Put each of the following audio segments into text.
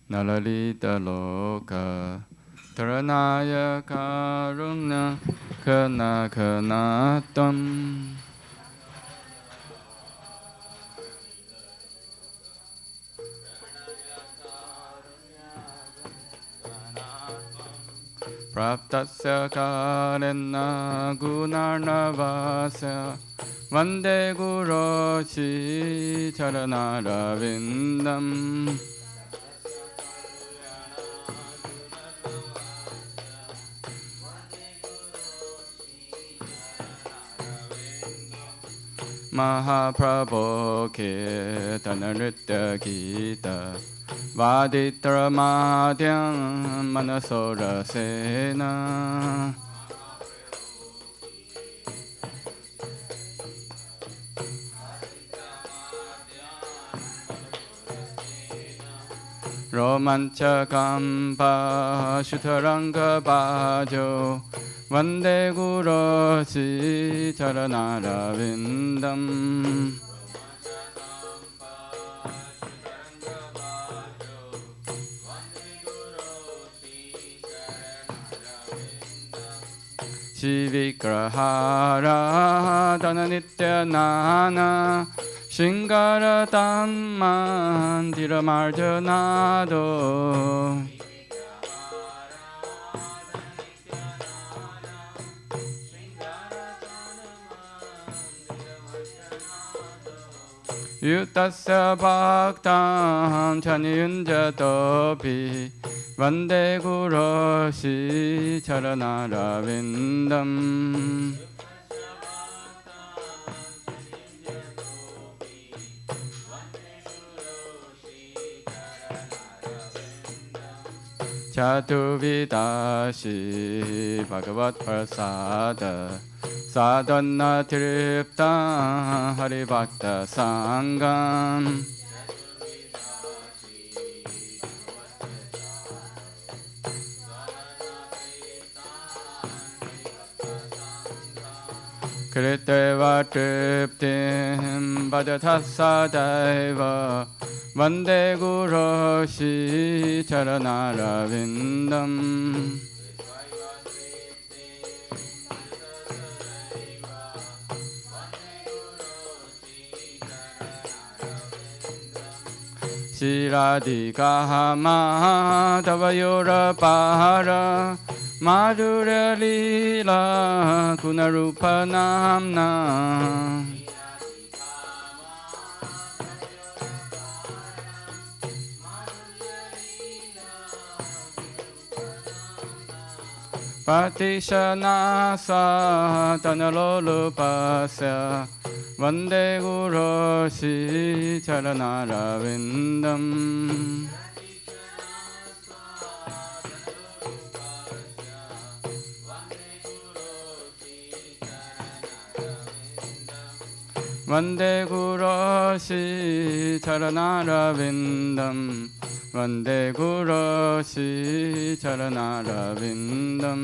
Nalalita-loka Taranaya Karuna Kana-kana-tam Praptasya Karena Gunarnavasya Vande Guroshi Charanarvindam Mahaprabho Kirtana Nritya Gita Vaditra Madhyam Manasora Sena Romanchakamba Shutaranga Bhajo Vande Guroshi Charanarvindam Shivikrahara Dhananityanana Shingara Dhammandira Marjanado Yutasya Bhaktam Chaniyunjatopi Vande Guroshi Charanarvindam Chatuvidashi Bhagavat Prasada Sadhana Tripta Haribhakta Sangam Kriteva Triptim Bhajatasadaiva Vande Guroshi Charanarvindam Shiradika Madhavayora Pahara Madhurya Lila Kunarupa Namna Patishanasa Tanalolupasya Vande Guroshi Charanarvindam Vande Guroshi Charanarvindam Vande Guroshi Charanarvindam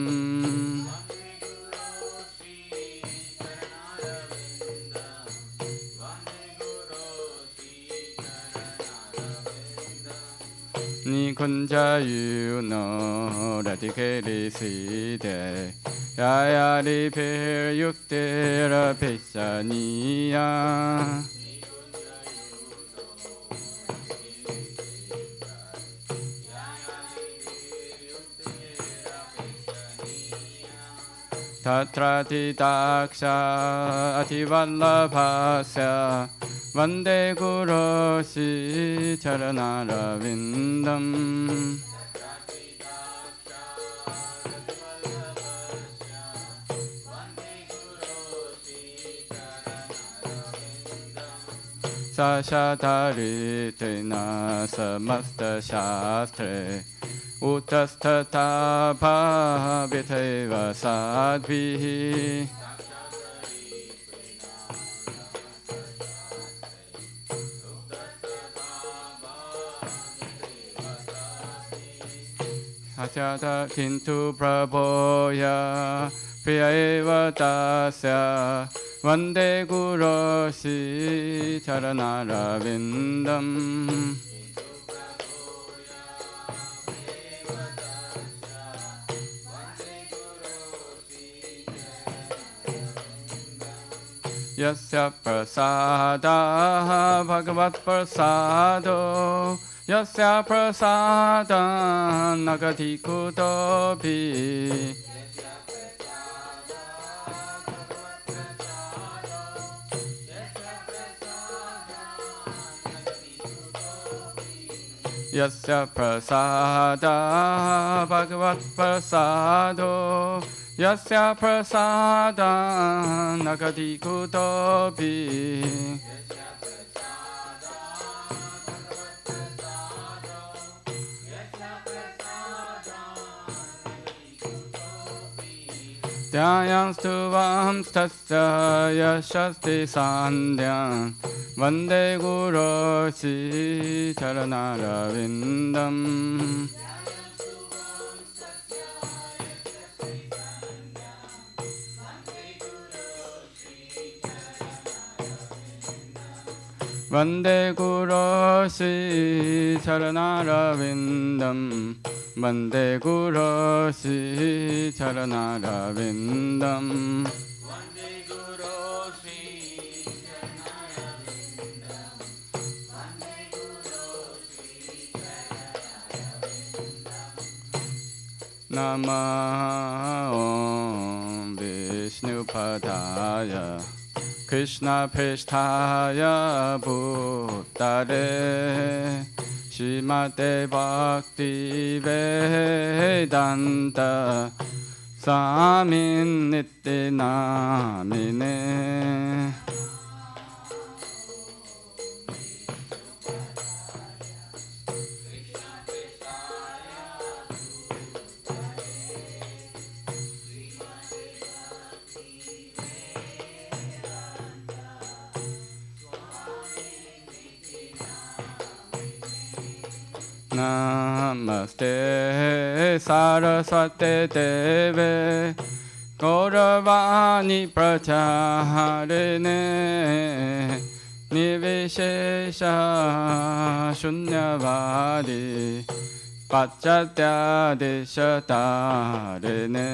Nikunja yuno radikeli side Yayari pir yuktera pechaniya Tatrati daksha ativallabhasya Vande Guroshi Charanarvindam Sashadharitena samasta shastre Utastata bhaviteva sadvihi Hasyata kintu prabhoya priya eva tasya Vande Guroshi Charanarvindam Yasya prasada bhagavat prasado Yasya prasada nagati kutopi Yasya prasada bhagavat prasado Yasya prasada nagati kutopi Dhyayam stuvam stasya yashasti sandhyam Vande Guru Sri Charanarvindam Vande Guru Sri Charanarvindam Vande Guru Sri Charanarvindam Nama Om Vishnu Padaya Krishna Pristhaya Bhutare Srimate Bhakti Vedanta Samin Nitti Namine Namaste Saraswate Deve Gauravani Pracharine Nivishesha Shunyavadi Pachatya Deshatarine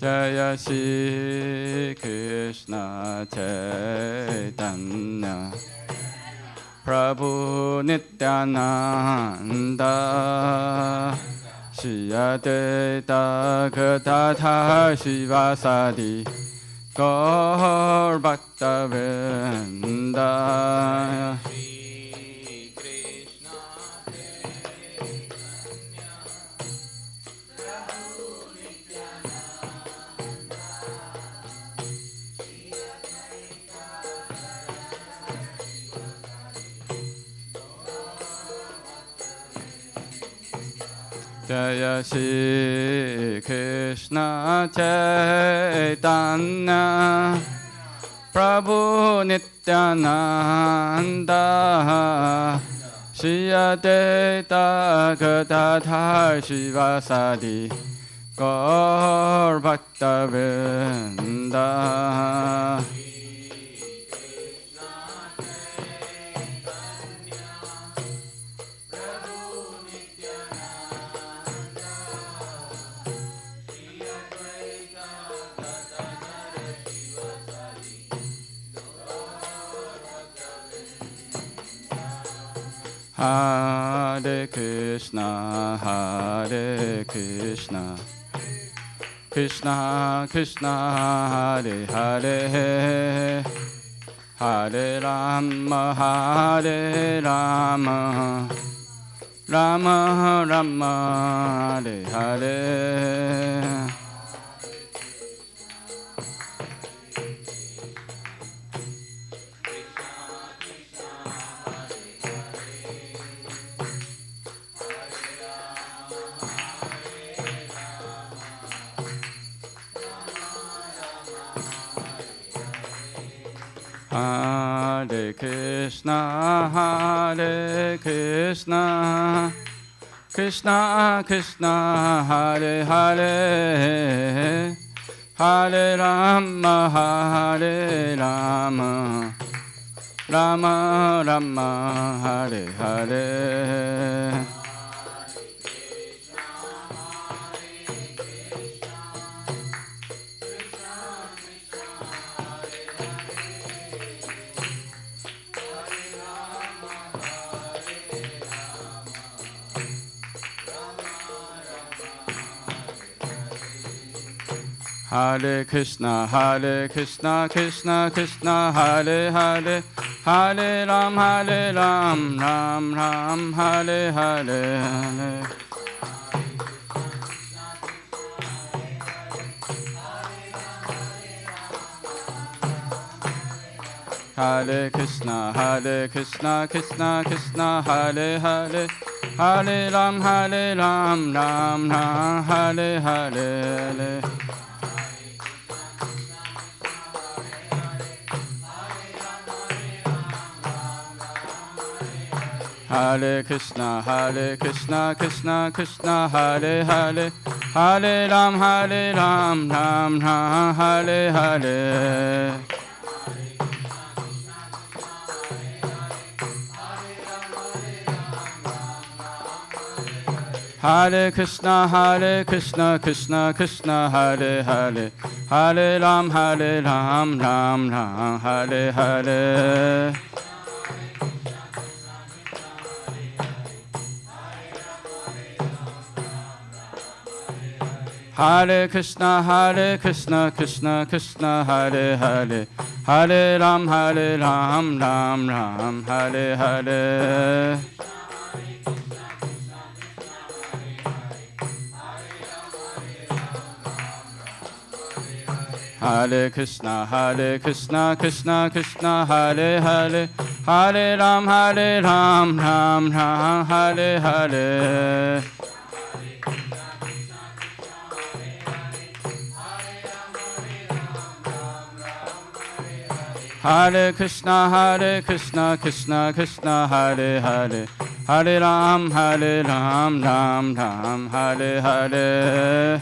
Jaya Shri Krishna Chaitanya Prabhu Nityananda Shri Advaita Gadadhar Shivasadi Gaur Bhakta Vrinda Jaya Shri Krishna Chaitanya Prabhu Nityananda Shri Advaita Gadadhar Shivasadi Gaur Bhakta Vrinda Hare Krishna, Hare Krishna, Krishna Krishna, Hare Hare, Hare Rama, Hare Rama, Rama Rama, Hare Hare. Hare Krishna, Hare Krishna, Krishna Krishna Hare Hare Hare Rama Hare Rama Rama Rama Hare Hare Hare Krishna, Krishna Krishna, Hare Hare, Hare Ram, Ram Ram, Hare Hare. Hare Krishna, Krishna Krishna, Hare Hare, Hare Ram, Ram Ram, Hare Hare. Hare Krishna, Krishna Krishna, Hare Hare, Hare Ram, Ram Ram, Hare Hare. Hare Krishna, Krishna Krishna, Hare Hare, Hare Ram, Ram Ram, Hare Hare. Hare Krishna, Krishna Krishna, Hare Hare, Hare Ram, Ram Ram, Hare Hare. Hare Krishna, Krishna Krishna, Hare Hare, Hare Ram, Ram Ram, Hare Hare. Hare Krishna, Krishna Hare Hare, Hare Ram, Ram Ram, Hare Hare.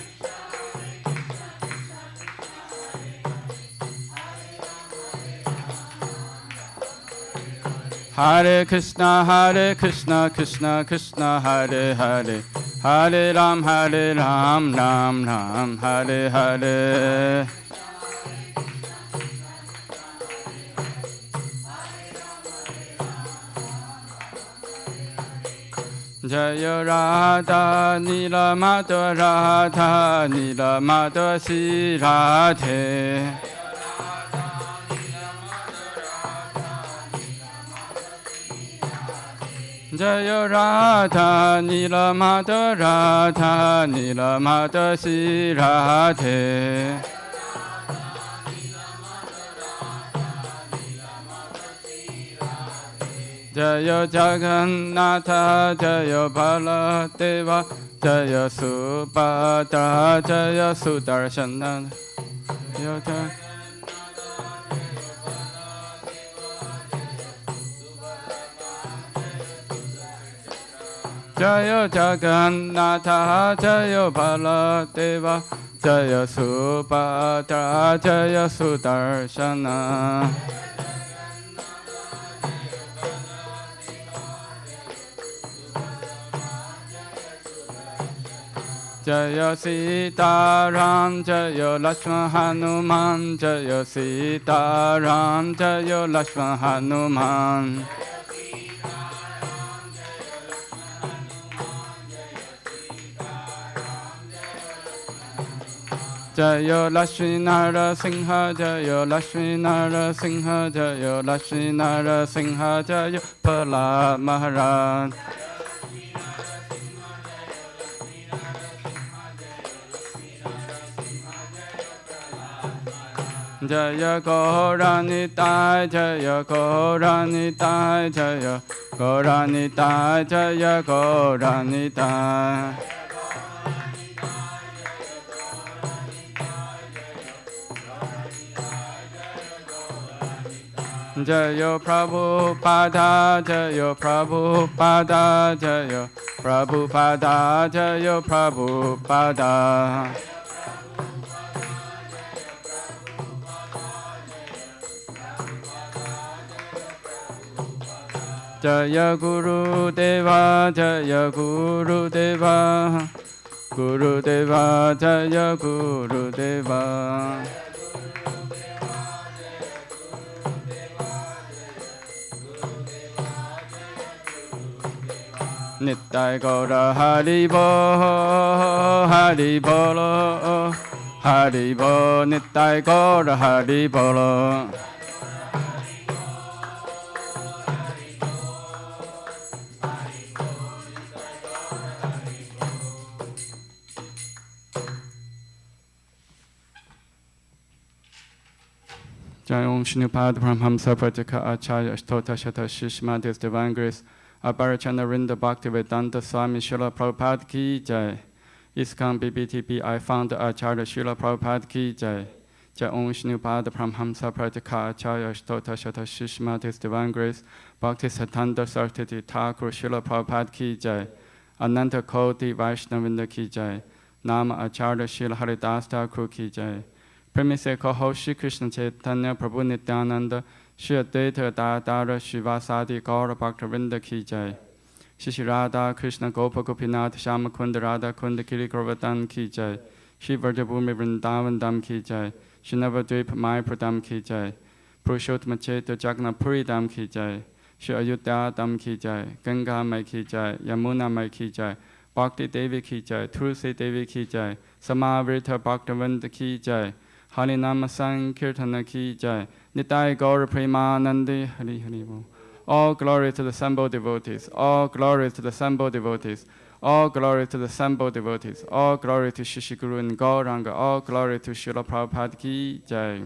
Hare Krishna, Krishna Hare Hare, Hare Ram, Ram Ram, Hare Hare. Jaya Radha Nila Madhava Radha Nila Madhava Sri Radhe. Jaya Radha Nila Madhava Radha Nila Madhava Sri Radhe. Jaya Jagannatha Jaya Baladeva Jaya Subhadra Jaya Sudarshana. Jaya Jagannatha Jaya Baladeva Jaya Subhadra Jaya Sudarshana. Jaya Sitaram Jaya Lakshman Hanuman Jaya Sitaram Jaya Lakshman Hanuman. Jaya Lakshmi Narasingha Jaya Lakshmi Narasingha Jaya Lakshmi Narasingha Jaya Prahlad Maharaj. Jaya Gauranitai Jaya Gauranitai Jaya Gauranitai Jaya Gauranitai. Jaya Prabhupada, Jaya Prabhupada, Jaya Prabhupada, Jaya Prabhupada. Jaya Guru Deva, Jaya Guru Deva, Guru Deva, Jaya Guru Deva. Nittai Gaura Hari Bo, Hari Bolo, Hari Bo, Nittai Gaura Hari Bolo. Jai Om Shinupad Brahmamsa Prataka Acharya Ashtota Shata Shishma His Divine Grace Aparachana Rinda Bhaktivedanta Swami Srila Prabhupada Ki Jai. ISKCON BBTP I found Acharya Srila Prabhupada Ki Jai. Jai Om Shinupad Brahmamsa Prataka Acharya Ashtota Shata Shishma His Divine Grace Bhakti Satanda Sartiti Thakur Srila Prabhupada Ki Jai. Ananta Koti Vaishnavinda Ki Jai. Nama Acharya Srila Haridas Thakur Ki Jai. Premise Kaho Shri Krishna Chaitanya Prabhu Nityananda Shri Advaita Dadara Shivasadi Gaura Bhaktavinda Ki Jai. Shri Radha Krishna Gopa Gopinath Shama Kunda Radha Kunda Kiri Govardhan Ki Jai. Shri Vrajabhumi Vrindavan Dham Ki Jai. Shri Navadvip Mayapur Dham Ki Jai. Purushottama Chaita Jagannath-puri Dham Ki Jai. Shri Ayodhya Dham Ki Jai. Ganga Mai Ki Jai. Yamuna Mai Ki Jai. Bhakti Devi Ki Jai. Tulsi Devi Ki Jai. Samavrita Bhaktavinda Ki Jai. Harinama Sankirtana Ki Jai. Nitai Gaura Premanandi Hari Hari Bo. All glory to the assembled devotees. All glory to the assembled devotees. All glory to the assembled devotees. All glory to Shishiguru and Gauranga. All glory to Srila Prabhupada Ki Jai.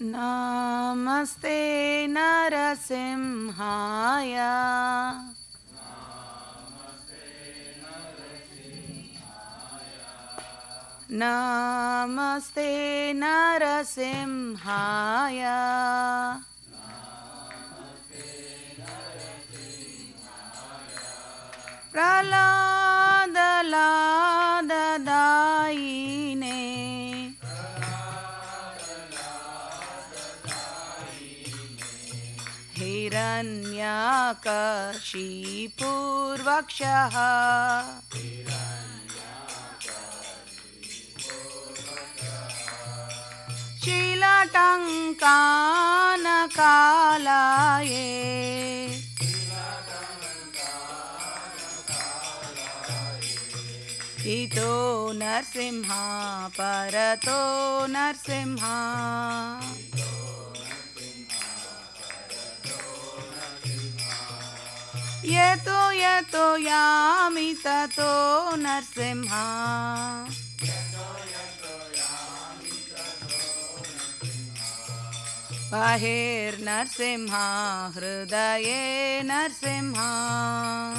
Namaste Narasimhaya. Namaste Narasimhaya. Pralada Lada Daine. Hiranyakashipurvakshaha. Shilatankanakalaye. Ito Narsimha Parato Narsimha. Yeto yeto yami tato Narsimha. Bahir Narsimha, Hridaye Narsimha.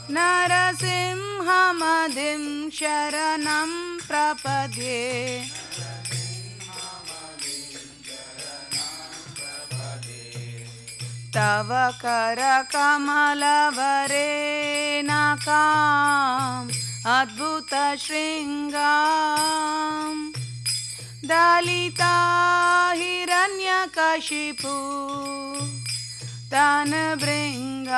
Narasimha Madhim Sharanam Prapadye. Tava Kara Kamala Varenakam Adbhuta Shringam Dalita Hiranyakashipu Tanabringam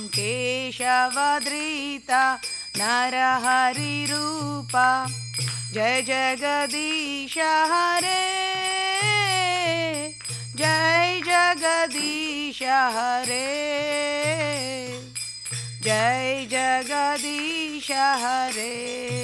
Keshavadrita Narahari Rupa Jai Jagadisha Hare Jai Jagadisha Hare Jai Jagadisha Hare.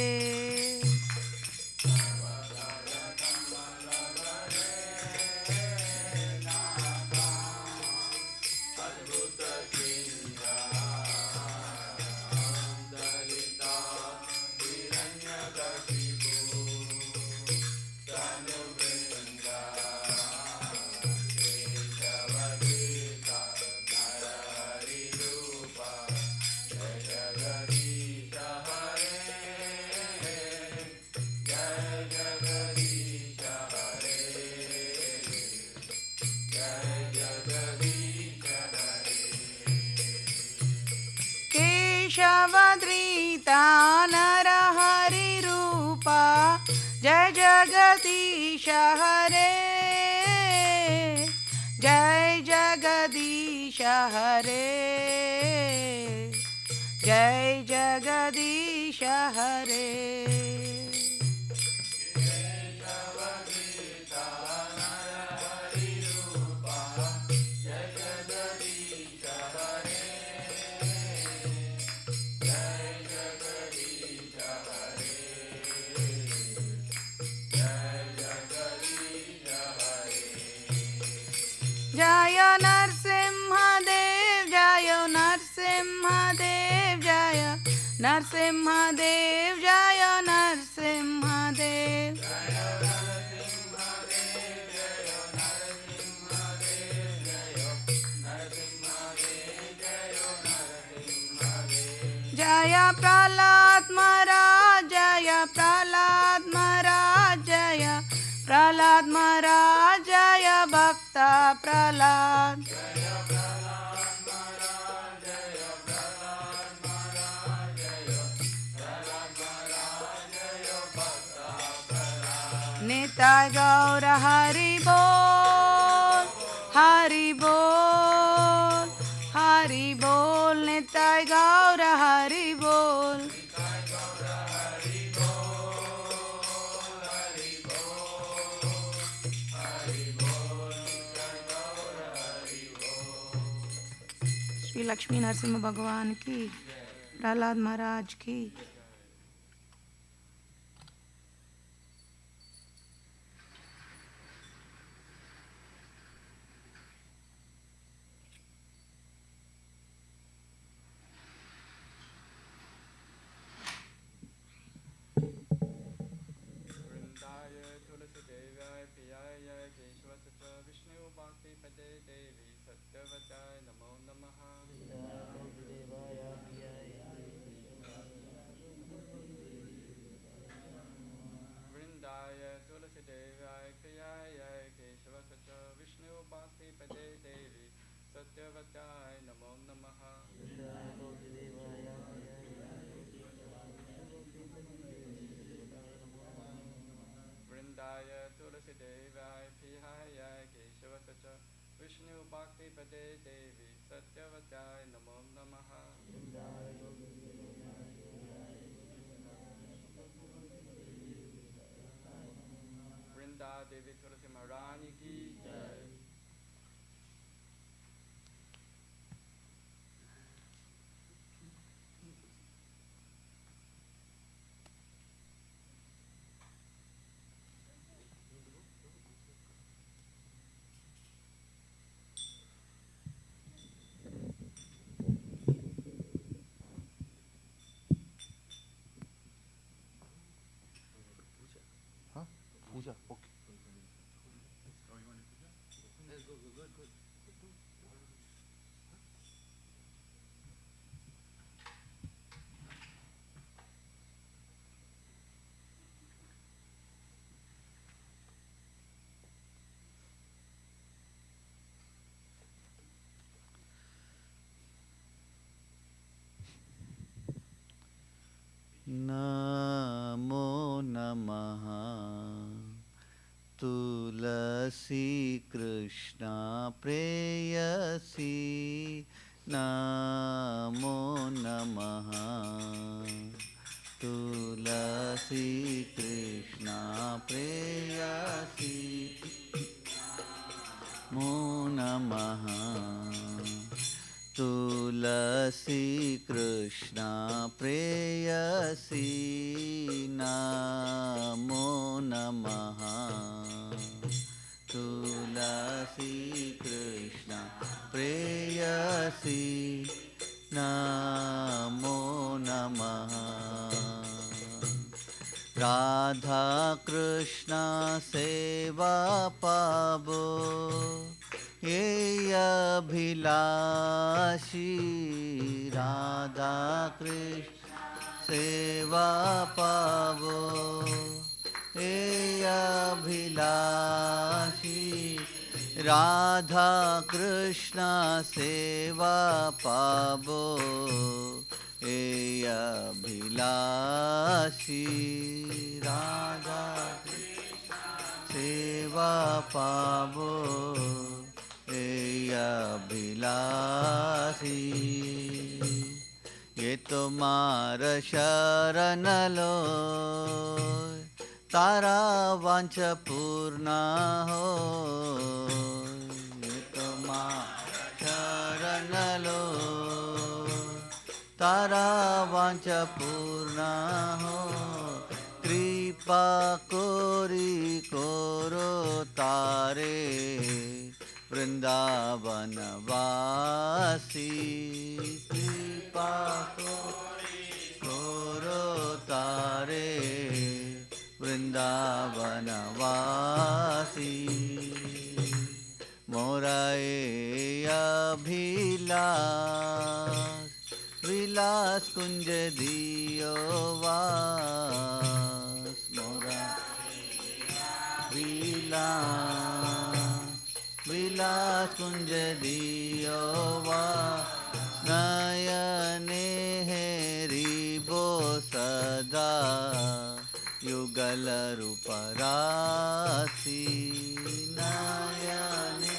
वृषवधृता नरहरिरूपा जय जगदीश हरे जय जगदीश हरे जय जगदीश हरे जय नरसिंहदेव जय नरसिंहदेव जय नरसिंहदेव जय नरसिंहदेव जय प्रहलाद महाराज जय प्रहलाद महाराज जय प्रहलाद महाराज जय भक्त प्रहलाद निताय गौर हरि बोल हरि बोल हरि बोल निताय गौर हरि बोल श्री लक्ष्मी नरसिंह भगवान की प्रहलाद महाराज की Vishnu Bhakti Pade Devi Satyavatai Namo Namaha Vrinda Devi Tulasi Maharani Ki Jai पूजा ओके नमो नमः तुलसी कृष्णा प्रेयसी नमो नमः तुलसी कृष्णा प्रेयसी नमो नमः तुलसी कृष्णा प्रेयसी नमो नमः तुलसी कृष्णा प्रेयसी नमो नमः राधा कृष्णा सेवा पावो ये अभिलाषी राधा कृष्ण सेवा पावो ये अभिलाषी राधा कृष्ण सेवा पावो हे अभिलाषी राधा सेवा पावो हे अभिलाषी ये तो मार शरण लो तारा वांछ पूर्ण हो ये तो मार शरण लो तारा वांछ पूर्ण हो कृपा कोरी कोरो तारे वृंदावन वासी कृपा कोरो तारे वृंदावन वासी मोराए अभिलाष विलास कुंज दियो वास मोरा विलास कुंज दियो वास नयने हेरिबो सदा युगल रूप राशि नयने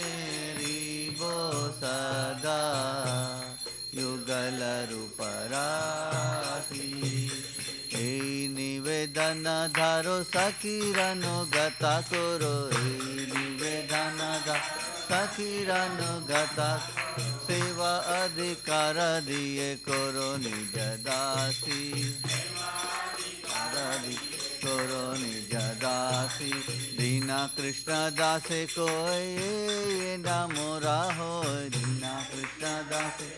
हेरिबो सदा युगल रूप राशि हे निवेदन धारो सखीरनु गता करो हे निवेदन सखीरनु गता सेवा अधिकार दिए करो निज दासी करो निज दासी दीना कृष्ण दासे कोई मोरा हो दीना कृष्ण दासे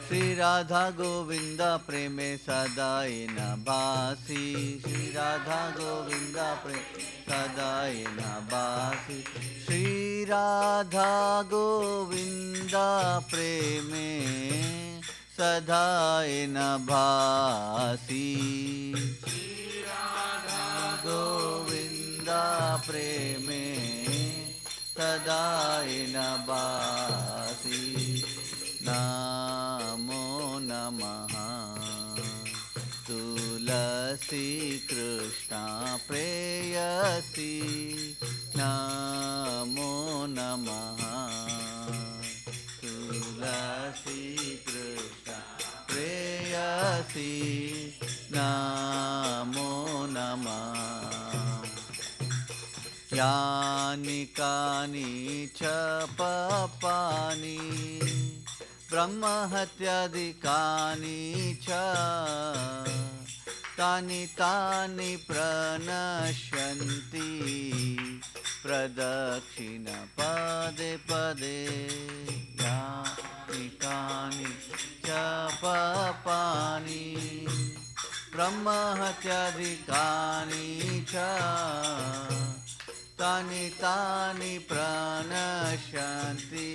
श्री राधा गोविंद प्रेमे सदाई न भासी श्री राधा गोविंद प्रेम सदाई न भासी श्री राधा गोविंद प्रेमे सदाई न भासी श्री राधा गोविंद प्रेमे सदाई न भासी नमो नमः तुलसी कृष्ण प्रेयसी नमो नमः तुलसी कृष्ण प्रेयसी नमो नमः यानि कानि च पापानि ब्रह्महत्यादिकानि च तानि तानि प्रणश्यन्ति प्रदक्षिण पदे पदे यानि कानि च पापानि ब्रह्महत्यादिकानि च तानि तानि प्रणश्यन्ति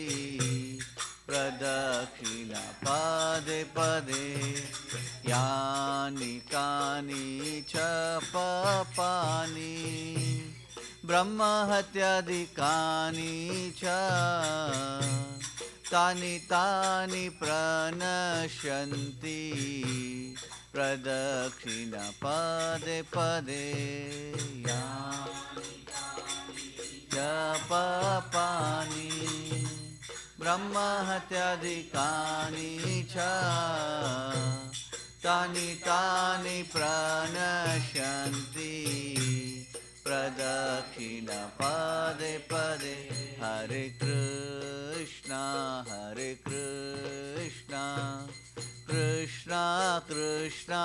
प्रदक्षिण पदे पदे यानि कानि च पापानि ब्रह्महत्यादिकानि च तानि तानि प्रणश्यन्ति प्रदक्षिण पदे पदे यानि च पापानि ब्रह्महत्यादिकानि च तानि तानि प्रणश्यन्ति प्रदक्षिण पदे पदे हरे Krishna Krishna Krishna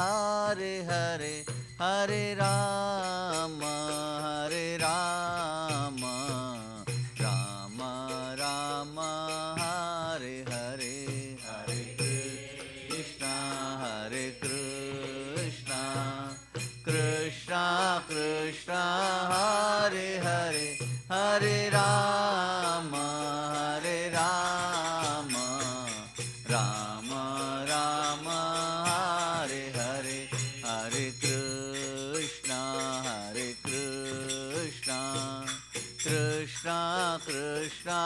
Hare Hare Hare Ram Ram Ram Hare Hare Hare Krishna Krishna Krishna Hare Hare Hare Ram Ram Ram Hare Hare Hare Krishna Krishna Krishna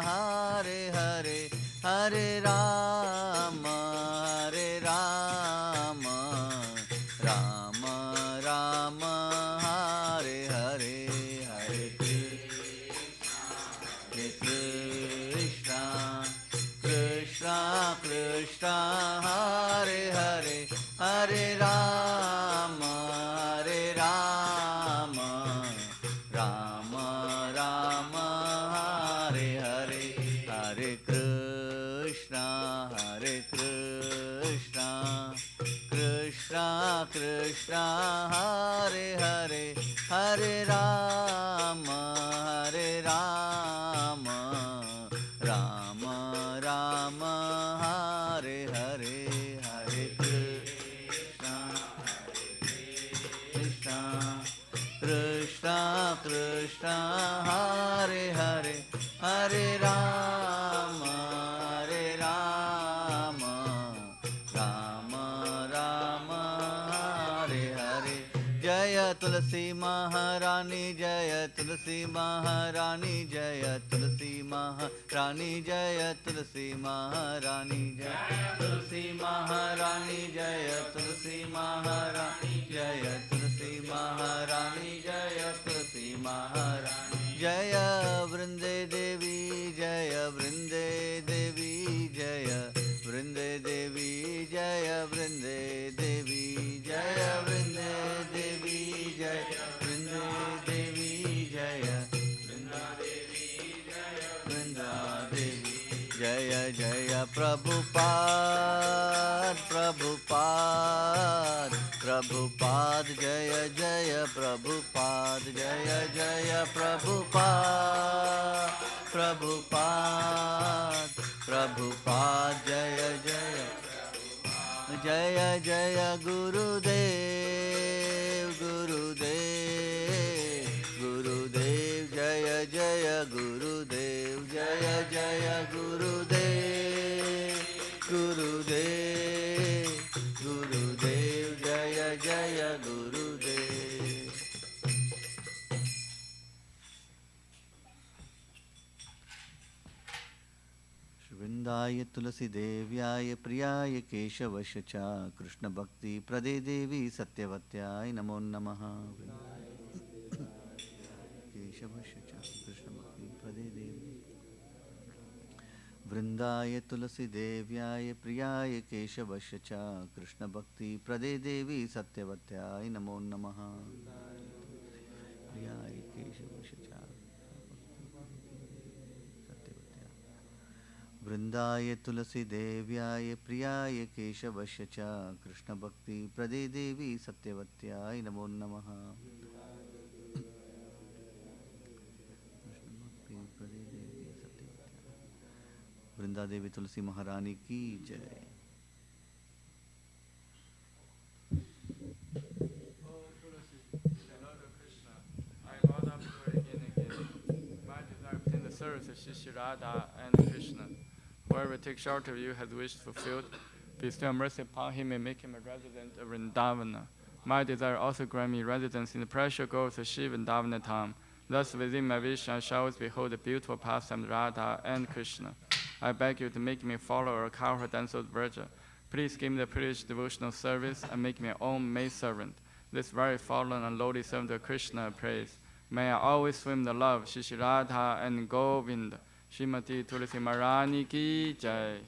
Hare Hare Hare Rama, Hare Rama, Rama Rama, Hare Hare, Hare Krishna, Krishna Krishna, Hare Hare, Hare Rama, Hare Rama, Rama Rama, Hare Hare, Hare Krishna, Hare Krishna, Krishna Krishna, Hare Hare, Hare Rama, Hare Rama, Rama Rama, Hare Hare, Hare Krishna, Krishna, Krishna Krishna, Hare Hare, Hare Rama, Hare Rama, Rama Rama, Hare Hare. Jaya Tulsi Maharani, Jaya Tulsi Maharani, Jaya Tulsi Maharani, Jaya Tulsi Maharani, Jaya Tulsi Maharani, Jaya Tulsi Maharani, Jaya Tulsi Maharani, Jaya Tulsi Maharani, Jaya Vrinde Devi, Jaya Vrinde Devi, Jaya Vrinde Devi, Jaya Vrinde Devi, Jaya Vrinde Devi, Jaya Vrinde Devi, Jaya Vrinda Devi, Jaya Vrinda Devi, Jaya Jaya Prabhupada, Prabhupada, Prabhupada, Jaya Jaya Prabhupada, Jaya Jaya Prabhupada, Prabhupada, Prabhupada, Jaya Jaya, Jaya Jaya Gurudev, Gurudev, Gurudev, Jaya Jaya Gurudev, Jaya Jaya Gurudev, Gurudev, Gurudev, Jaya Jaya Gurudev. Vrindaye Tulasi Devyaya Priyaye Keshavasya Cha Krishna Bhakti Prade Devi Satyavatyaye Namo Namaha. Keshavasya Cha Krishna Bhakti Prade Devi. Vrindaye Tulasi Devyaya Priyaye Keshavasya Cha Krishna Bhakti Prade Devi Satyavatyaye Namo Namaha. Priyaye Keshavasya Cha Vrindaye Tulasi Devyaya Priyaye Keshavasya Cha Krishna Bhakti Prade Devi Satyavatyaye Namo Namaha. Vrinda Devi Tulsi Maharani ki jai. The service of Shri Radha and Krishna. Whoever takes shelter of you has wished fulfilled. Bestow mercy upon him and make him a resident of Vrindavana. My desire also grant me residence in the precious groves of Shiva and Vrindavana Dham. Thus within my vision I shall always behold the beautiful pastimes of Radha and Krishna. I beg you to make me a follower of cowherd and soul Virgin. Please give me the privileged devotional service and make me your own maidservant. This very fallen and lowly servant of Krishna I praise. May I always swim in the love of Shri Radha and Govinda. Srimati Tulsi Maharani ki jai.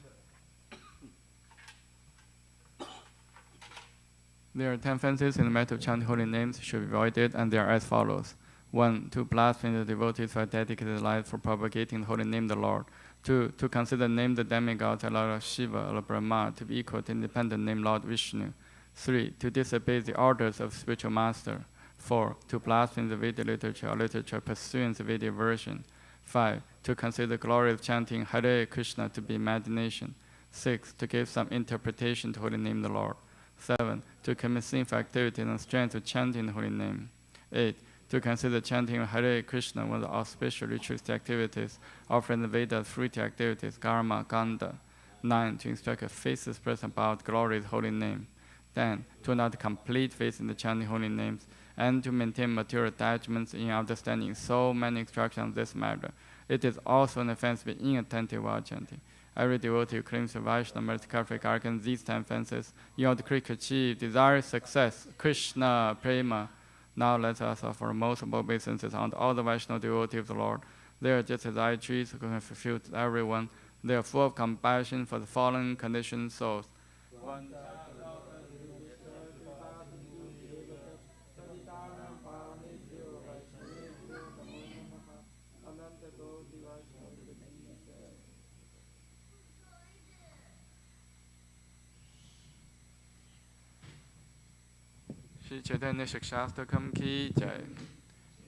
There are 10 offenses in the matter of chanting holy names should be avoided, and they are as follows. 1. To blaspheme the devotees who have dedicated lives for propagating the holy name of the Lord. 2. To consider name the demigods Lord Shiva or Brahma to be equal to independent name Lord Vishnu. 3. To disobey the orders of spiritual master. 4. To blaspheme the Vedic literature or literature pursuing the Vedic version. 5. To consider the glory of chanting Hare Krishna to be imagination. 6. To give some interpretation to holy name of the Lord. 7. To commit sinful activities and strength of chanting the holy name. 8. To consider chanting Hare Krishna one of the auspicious ritualistic activities, offering the Vedas fruity activities, karma, ganda. 9. To instruct a faithless person about glory's holy name. 10. To not complete faith in the chanting holy names, and to maintain material attachments in understanding so many instructions on this matter. It is also an offense to be inattentive while chanting. Every devotee who claims the Vaishnava mercy carefully guards these 10 fences. In order to achieve desired success, Krishna Prema. Now let us offer most obeisances on all the Vaishnava devotees of the Lord. They are just as eye trees who can fulfill everyone. They are full of compassion for the fallen conditioned souls. Shri Chaitanya Shikshastakam ki jai.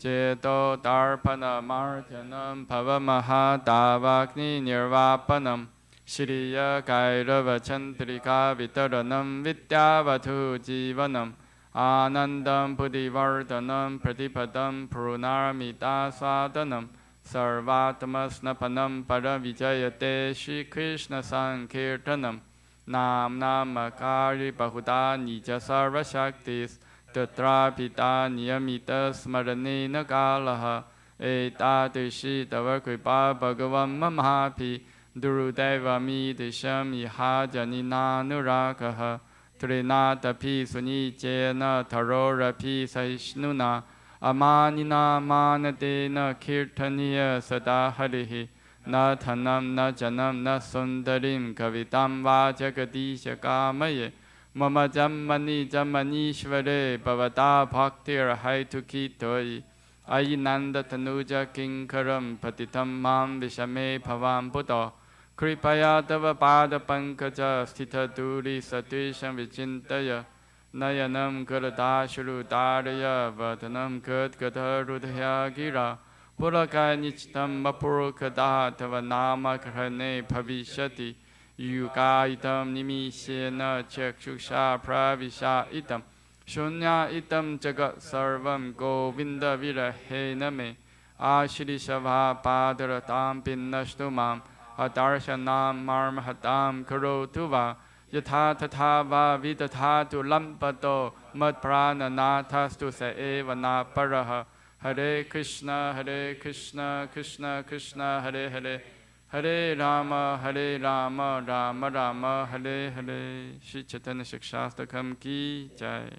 Jeto Darpana Martyanam Pavamaha Davakni Nirvapanam Shriya Kairava Chandrika Vitaranam Vidyavatu Jivanam Anandam Buddhivardhanam Pratipadam Purunarmita Swadanam Sarvatamasnapanam Paravijayate Shri Krishna Sankirtanam Nam Namakari Bahuda Nija Sarva Shaktis Tatra Pita Niyamita Smaranena Kalaha Etadishi Tava Kripa Bhagavan Mamapi Durudeva Mi Disham Iha Janina Nurakaha Trinata Pi Sunijena Tarora Pi Saishnuna Amanina Manadena Kirtaniya Sada Harihi Na Thanam Na Janam Na Sundarim Kavitam Vajagadisha Kamaye Mama Jammani Jammanishvare Bhavata Bhaktir Haituki Toi Ayinanda Tanuja Kinkaram Patitam Mam Vishame Bhavam Buddha Kripaya Tava Pada Pankaja Sthita Duri Satisham Vichintaya Nayanam Garadashuru Daraya Vatanam Gad Gada Rudhya Gira Puraka Nichitam Mapurukada Tava Nama Karane Bhavishati Yuga itam nimishena chakshuksha pravisha itam Shunya itam jagat sarvam govinda virahena me Ashri shavha padaratam pinnashtumam Adarsanam marmahatam karotuva Yatha tatha va vidathatu lampato Mad prananathastu sa eva na paraha Hare Krishna, Krishna Krishna, Hare Hare Hare Rama, Rama Rama, Hare Hare. Shri Chaitanya Shikshastakam ki jai.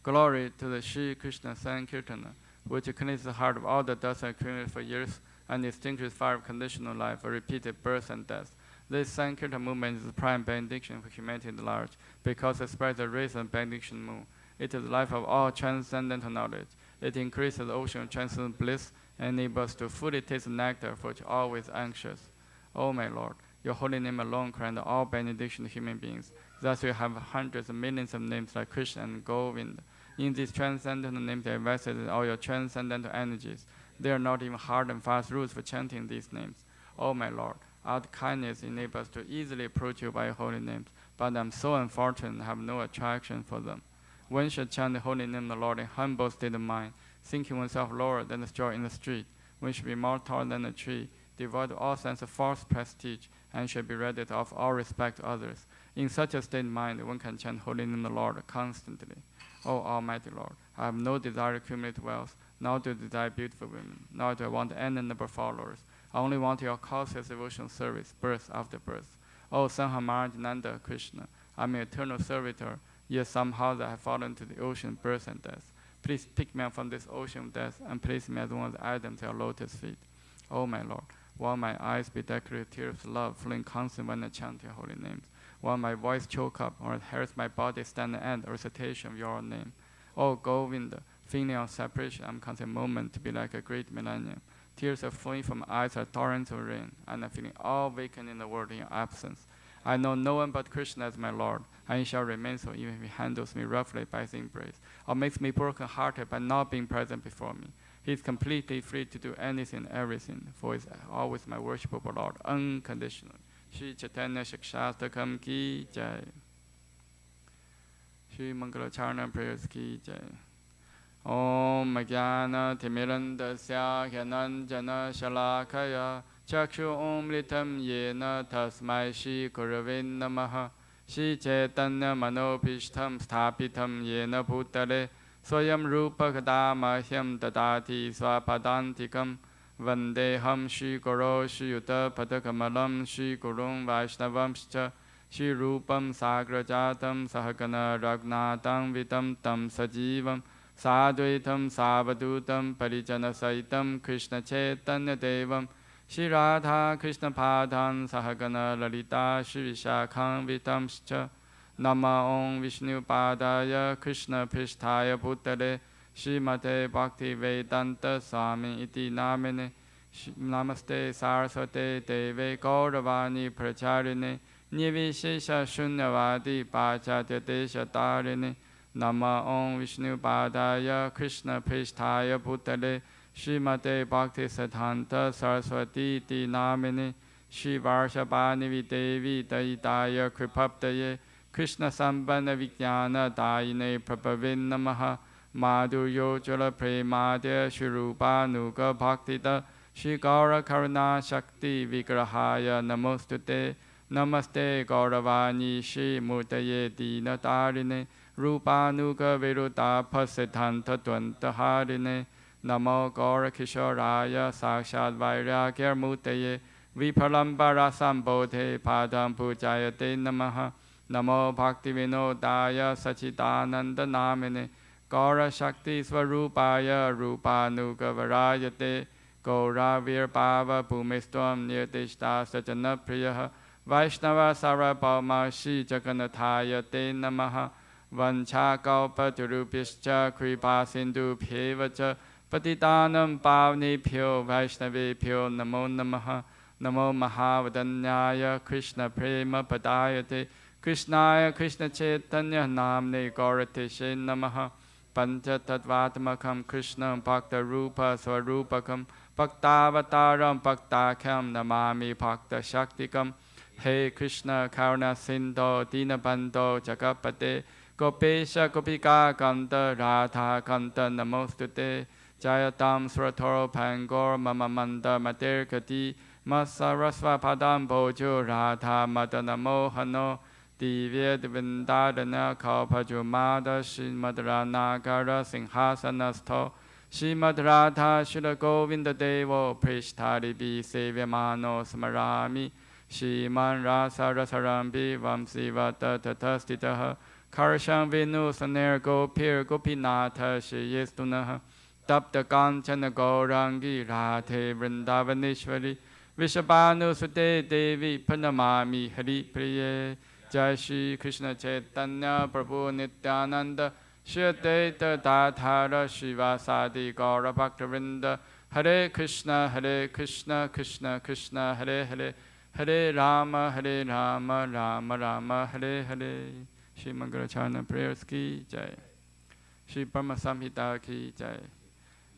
Glory to the Shri Krishna Sankirtana, which cleanses the heart of all the dust accumulated for years and extinguishes fire of conditional life for repeated birth and death. This Sankirtan movement is the prime benediction for humanity at large, because it spreads the rays of benediction moon. It is the life of all transcendental knowledge. It increases the ocean of transcendental bliss and enable us to fully taste the nectar for which always anxious. O my Lord, your holy name alone grant all benediction to human beings. Thus we have hundreds of millions of names like Krishna and Govinda. In these transcendental names, they are invested in all your transcendental energies. There are not even hard and fast rules for chanting these names. O my Lord, our kindness enables us to easily approach you by your holy names, but I am so unfortunate and have no attraction for them. One should chant the holy name of the Lord in humble state of mind, thinking oneself lower than the straw in the street. One should be more tall than a tree, devoid of all sense of false prestige, and should be ready to offer all respect to others. In such a state of mind, one can chant holy name of the Lord constantly. O Almighty Lord, I have no desire to accumulate wealth, nor do I desire beautiful women, nor do I want any number of followers. I only want your causeless devotional service, birth after birth. O Sanhamarjananda Krishna, I am an eternal servitor, yet somehow I have fallen into the ocean of birth and death. Please pick me up from this ocean of death and place me as one of the items at your lotus feet. O my Lord, while my eyes be decorated with tears of love flowing constantly when I chant your holy names, while my voice choke up or hairs my body stand and end a recitation of your name. O Govinda, feeling of separation, I'm considered a moment to be like a great millennium. Tears are flowing from my eyes like torrents of rain, and I'm feeling all vacant in the world in your absence. I know no one but Krishna as my Lord, and he shall remain so even if he handles me roughly by his embrace, or makes me broken-hearted by not being present before me. He is completely free to do anything and everything, for he is always my worshipable Lord, unconditionally. Shri Chaitanya Shikshastakam ki jai. Shri Mangala Charana prayers ki jai. Om Jnana Timirandasya Jnananjana Shalakaya Chakshu Umritam Yena Tasmai Shri Gurave Namaha. Shri Chaitanya Manopishtam Sthapitam Yena Bhutale Swayam Rupa Kadamahyam Dadati Swapadantikam Vandeham Shri Guru Shri Yuta Padakamalam Shri Gurung Vaishnavam Shri Rupam Sagrajatam Sahagana Ragnatam Vitam Tam Sajivam Sadvaitam Savadutam Parijana Saitam Krishna Chaitanya Devam Shri Radha Krishna Padhan Sahagana Lalita Shri Vishakham Vitam Nama Om Vishnu Padaya Krishna Pristhaya Bhutale Srimate Bhakti Vedanta Swami Iti Namine Namaste Saraswate Deve Gauravani Pracharine Nivishesha Shunyavadi Pachatya Desha Tarine Nama Om Vishnu Padaya Krishna Pristhaya Bhutale Srimate Bhakti Siddhanta Saraswati Iti Namine Shri Varshabhani Videvi Daitaya Kripaptaye Krishna Sambhana Vijnana Dayine Prabhavin Namaha Madhuryo Jala Premadya Shrupa Nuga Bhaktita Shri Gaura Karuna Shakti Vigrahaya Namostute Namaste Gauravani Shri Murtaye Dina Tarine Rupa Nuga Viruta Pasiddhanta Dvanta Harine Namo Gaura Kishoraya Sakshad Vairagya Murtaye Vipalambara Sambodhe Padam Pujayate Namaha Namo Bhakti Vinodaya Sachidananda Namine Gaura Shakti Svarupaya Rupanuga Varayate Gaura Virbhava Bhumistvam Nirtishta Sajana Priyaha Vaishnava Sarabhauma Shri Jagannathaya Te Namaha Vancha Kalpa Turubhischa Kripa Sindhu Bhyevacha Patitanam Pavni Pyo Vaishnavi Pyo Namo Namaha Namo Mahavadanyaya Krishna Prema Padayate Krishnaya Krishna Chaitanya Namne Gaurateshe Namaha Pancha Tattvatmakam Krishna Bhakta Rupa Swarupakam Bhaktavataram Bhaktakham Namami Bhakta Shaktikam He Krishna Karuna Sindho Dinabandho Jagapate Gopesha Gopika Kanta Radha Kanta Namostute Jayatam Sratoro Pangor Mamamanda Materkati Masarasva Padam Bojo Radha Madana Mohano Divya Vindadana Kalpajumada Srimadranagara Singhasanasto Srimadradha Shila Govinda Devo Prishtari Bi Sevyamano Smarami Shriman Rasa Rasarambi Vamsivata Tatastitaha Karsham Vinu Saner Gopir Gopinatha Shriyestunaha Tapta Kanchana Gaurangi Radhe Vrindavaneshwari Vishabhanu Sute Devi Panamami Hari Priye Jai Shri Krishna Chaitanya Prabhu Nityananda Shri Advaita Dadhara Srivasadi Gaura Bhaktavinda Hare Krishna Krishna Krishna Hare Hare Hare Rama Rama Rama Hare Hare Shri Mangalacharna Prayers Ki Jai Shri Brahma Samhita Ki Jai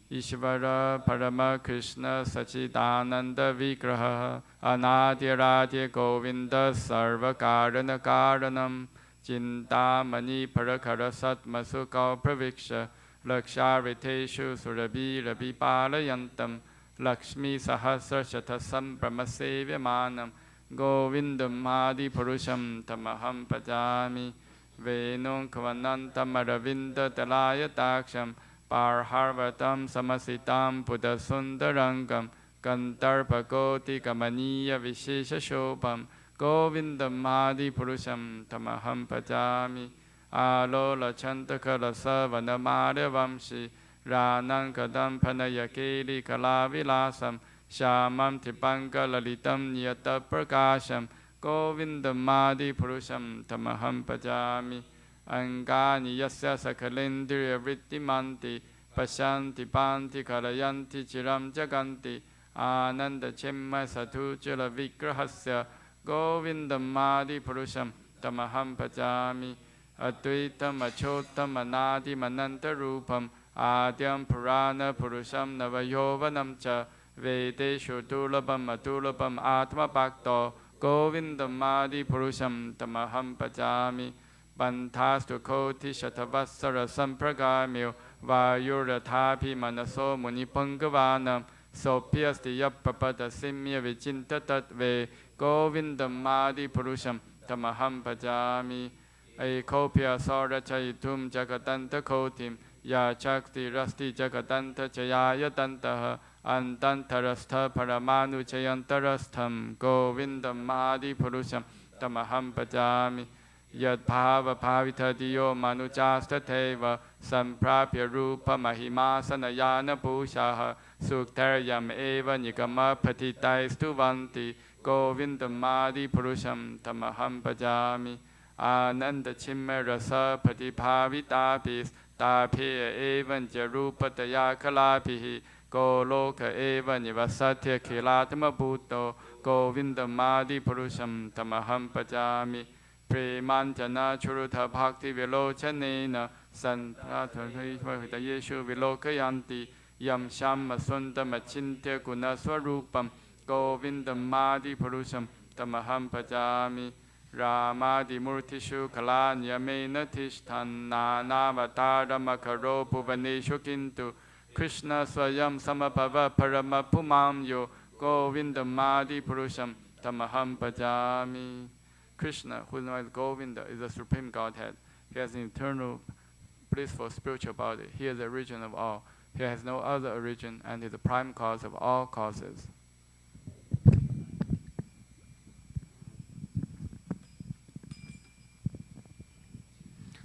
Ishvara Parama Krishna Sachidananda Vigraha Anadiradi Govinda Sarva Karana Karanam Chintamani Parakara Satmasu Praviksha Lakshariteshu Surabi Rabi Palayantam Lakshmi Sahasra Shatasam Brahmasevyamanam Govindam Adi Purusham Tamaham Pajami Venum Kavanantam Aravinda Talaya Taksham Parharvatam Samasitam Buddha Sundarangam Kantarpakoti Kamaniya Vishesha Shobham Govindam Adi Purusham Tamaham Pajami Alola Chantakala Savanamada Vamshi Ranankadam Panayakeli Kalavilasam Shamam Tripanga Lalitam Niyata Prakasham Govindam Adi Purusham Tamaham Pajami Angani Yasya Sakalendriya Vrittimanti Pashanti Panti Karayanti Chiram Jaganti Ananda Chemma Satu Jala Vigrahasya Govindam Adi Purusham Tamaham Pajami Advaitam Achotam Anadi Mananta Rupam Adyam Purana Purusham Navayovanam Cha Vedeshu Tulabam Atulabam Atma Bhakto Govindam Adi Purusham Tamaham Pajami Bantastu Koti Shatavassara Sampragamyo Vayurathapi Manaso Munipangavanam Sopyasti Yapapada Simya Vichinta Tatve Govindam Adi Purusham Tamaham Pajami Ekopya Sora Chaitum Jagatanta Kotim Ya Chakti Rasti Jagatanta Chayaya Tantaha Antantarastha Paramanujayantarastham Govindam Adipurusham Tamaham Bhajami Yad Bhava Bhavita Diyo Manujastateva Samprapya Rupa Mahimasanayana Pushaha Suktaryam Eva Nigama Patitai Stuvanti Govindam Adipurusham Tamaham Bhajami Ananda Chimme Rasa Patibhavitapis Tapya Evan Jarupataya Kalapihi Goloka Eva Nivasatya Kilatama Bhutto Govindamadi Purusham Tamaham Pajami Premanjana Churuta Bhakti Vilochanena Sanpratha Yeshu Vilokayanti Yam Shama Sundama Chintya Guna Swarupam Govindamadi Purusham Tamaham Pajami Ramadi Murtishu Kalanyamena Tishtan Nanavatarama Bhuvaneshu Kintu Krishna Swayam Samapava Parama Pumam Yo Govindamadi Purusham Tamaham Bhajami. Krishna, who is known as Govinda, is the Supreme Godhead. He has an eternal, blissful spiritual body. He is the origin of all. He has no other origin and is the prime cause of all causes.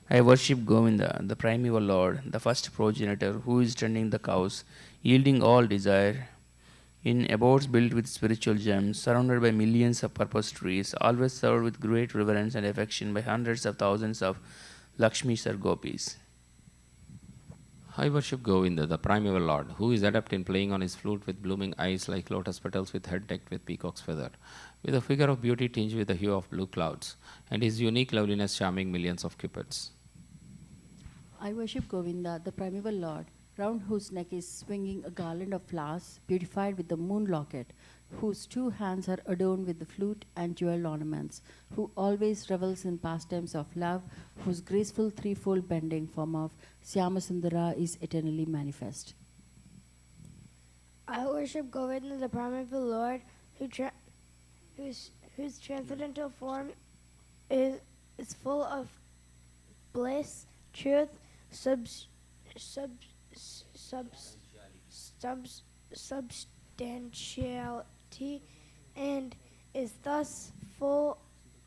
I worship Govinda, the primeval Lord, the first progenitor, who is tending the cows, yielding all desire, in abodes built with spiritual gems, surrounded by millions of purpose trees, always served with great reverence and affection by hundreds of thousands of Lakshmis or Gopis. I worship Govinda, the primeval Lord, who is adept in playing on his flute with blooming eyes like lotus petals with head decked with peacock's feather, with a figure of beauty tinged with the hue of blue clouds, and his unique loveliness charming millions of cupids. I worship Govinda, the primeval Lord, round whose neck is swinging a garland of flowers, beautified with the moon locket, whose 2 hands are adorned with the flute and jewel ornaments, who always revels in pastimes of love, whose graceful threefold bending form of Syamasundara is eternally manifest. I worship Govinda, the primeval Lord, whose transcendental form is full of bliss, truth, substantiality, and is thus full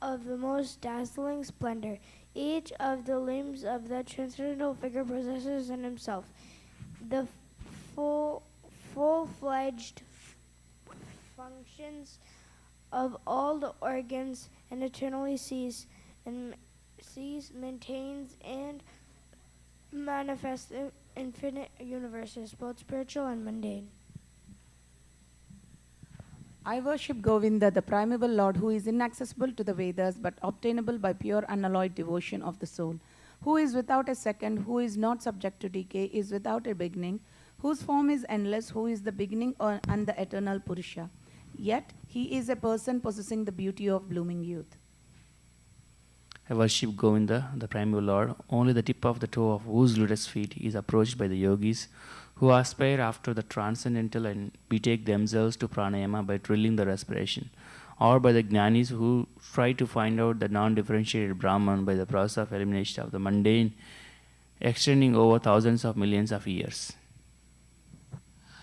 of the most dazzling splendor. Each of the limbs of the transcendental figure possesses in himself the full-fledged functions of all the organs, and eternally sees, maintains, and manifests infinite universes, both spiritual and mundane. I worship Govinda, the primeval Lord, who is inaccessible to the Vedas but obtainable by pure unalloyed devotion of the soul, who is without a second, who is not subject to decay, is without a beginning, whose form is endless, who is the beginning and the eternal Purusha. Yet he is a person possessing the beauty of blooming youth. I worship Govinda, the primeval Lord, only the tip of the toe of whose lotus feet is approached by the yogis, who aspire after the transcendental and betake themselves to pranayama by drilling the respiration, or by the jnanis who try to find out the non-differentiated Brahman by the process of elimination of the mundane, extending over thousands of millions of years.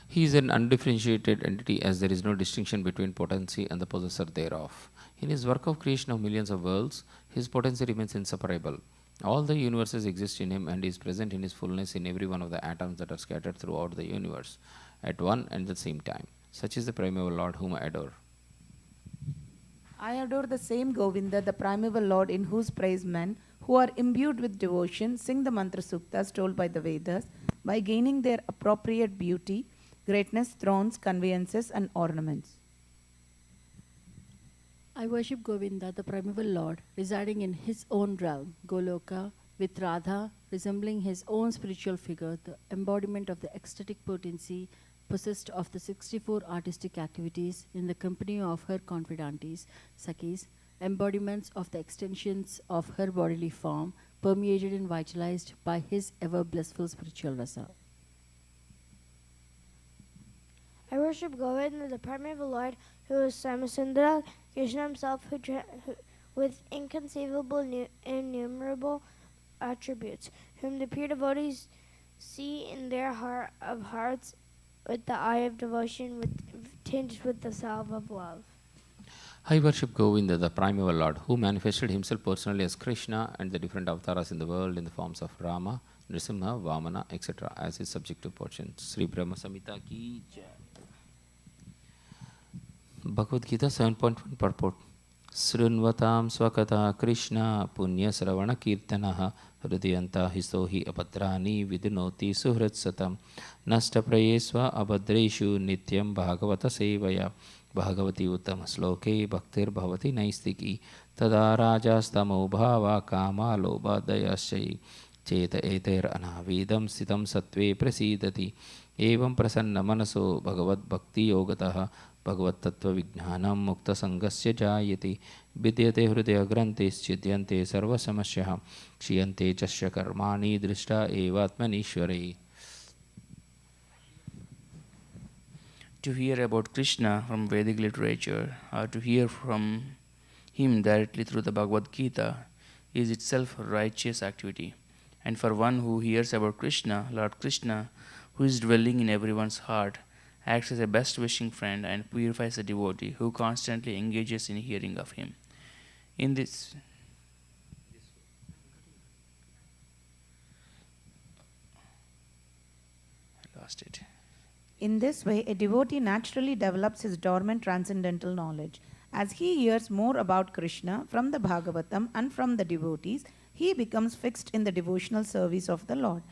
He is an undifferentiated entity, as there is no distinction between potency and the possessor thereof. In his work of creation of millions of worlds, his potency remains inseparable. All the universes exist in him, and he is present in his fullness in every one of the atoms that are scattered throughout the universe at one and the same time. Such is the primeval Lord whom I adore. I adore the same Govinda, the primeval Lord, in whose praise men, who are imbued with devotion, sing the mantra suktas told by the Vedas, by gaining their appropriate beauty, greatness, thrones, conveyances, and ornaments. I worship Govinda, the primeval Lord, residing in his own realm, Goloka, with Radha, resembling his own spiritual figure, the embodiment of the ecstatic potency possessed of the 64 artistic activities in the company of her confidantes, Sakis, embodiments of the extensions of her bodily form, permeated and vitalized by his ever blissful spiritual rasa. I worship Govinda, the primeval Lord, who is Samasundara, Krishna himself, who with inconceivable, innumerable attributes, whom the pure devotees see in their heart of hearts with the eye of devotion tinged with the salve of love. I worship Govinda, the primeval Lord, who manifested himself personally as Krishna and the different avatars in the world in the forms of Rama, Nrsimha, Vamana, etc. as his subjective portions. Sri Brahma Samhita ki jai. Bhagavad Gita 7.1 purport. Srunvatam swakata Krishna punya sravana kirtanaha hridayanta hiso hi abhadrani vidunoti suhritsatam nasta prayesva abhadreshu nityam bhagavata sevaya bhagavati uttama sloke bhaktir bhavati naistiki tada rajastamo bhava kama lobha dayasya cheta eter anavidam sitam satve prasidati evam prasanna manaso bhagavad bhakti yogatah भगवत तत्व विज्ञानम मुक्त संगस्य जायते विद्यते हृदय ग्रंथिश्चिद्यन्ते सर्वसमस्याः क्षीयन्ते च कर्माणि दृष्टा एवात्मनीश्वरे. To hear about Krishna from Vedic literature or to hear from him directly through the Bhagavad Gita is itself a righteous activity. And for one who hears about Krishna, Lord Krishna, who is dwelling in everyone's heart, acts as a best wishing friend and purifies a devotee who constantly engages in hearing of him. In this In this way, a devotee naturally develops his dormant transcendental knowledge. As he hears more about Krishna from the Bhagavatam and from the devotees, he becomes fixed in the devotional service of the Lord.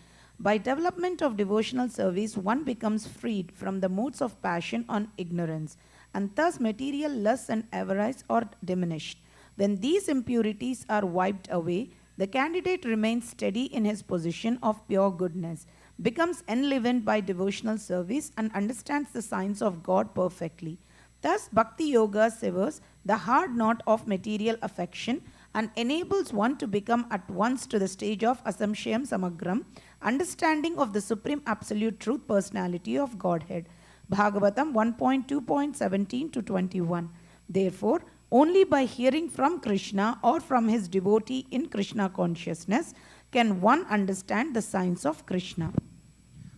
By development of devotional service, one becomes freed from the moods of passion and ignorance, and thus material lusts and avarice are diminished. When these impurities are wiped away, the candidate remains steady in his position of pure goodness, becomes enlivened by devotional service, and understands the signs of God perfectly. Thus, Bhakti Yoga severs the hard knot of material affection and enables one to become at once to the stage of Asamshayam Samagram, understanding of the Supreme Absolute Truth Personality of Godhead. Bhagavatam 1.2.17 to 21. Therefore, only by hearing from Krishna or from his devotee in Krishna consciousness can one understand the signs of Krishna.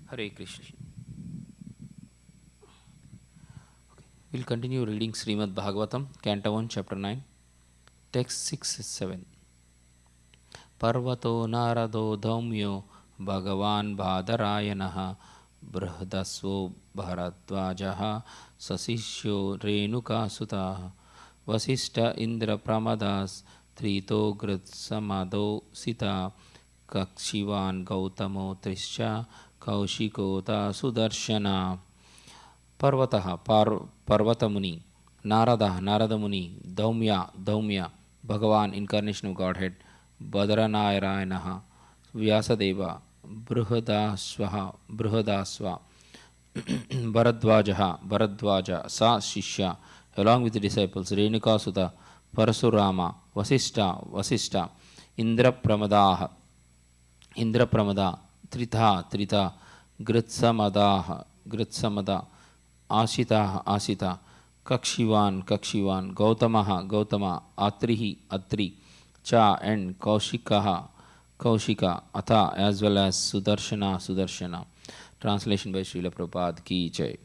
Hare Krishna. We'll continue reading Srimad Bhagavatam, Canto 1, Chapter 9, Text 6-7. Parvato narado dhaumyo Bhagavan Bhadarayanaha Brahadasvo Bharadvajaha Sasishyo Renuka Sutaha Vasista Indra Pramadas Trito Grit Samado Sita Kakshivan Gautamo Trisha Kaushikota Sudarshana. Parvataha Parvatamuni, Narada Muni, Dhaumya, Bhagavan, incarnation of Godhead, Badaranairayanaha, Vyasadeva, Brihadasva, Bharadvaja, Sa Shishya, along with the disciples, Renuka Sutta, Parasurama, Vasista, Indra Pramada, Trita, Gritsamada, Asita, Kakshivan, Gautama, Atri, Cha and Kaushika, Atha, as well as Sudarshana. Translation by Srila Prabhupada ki jai.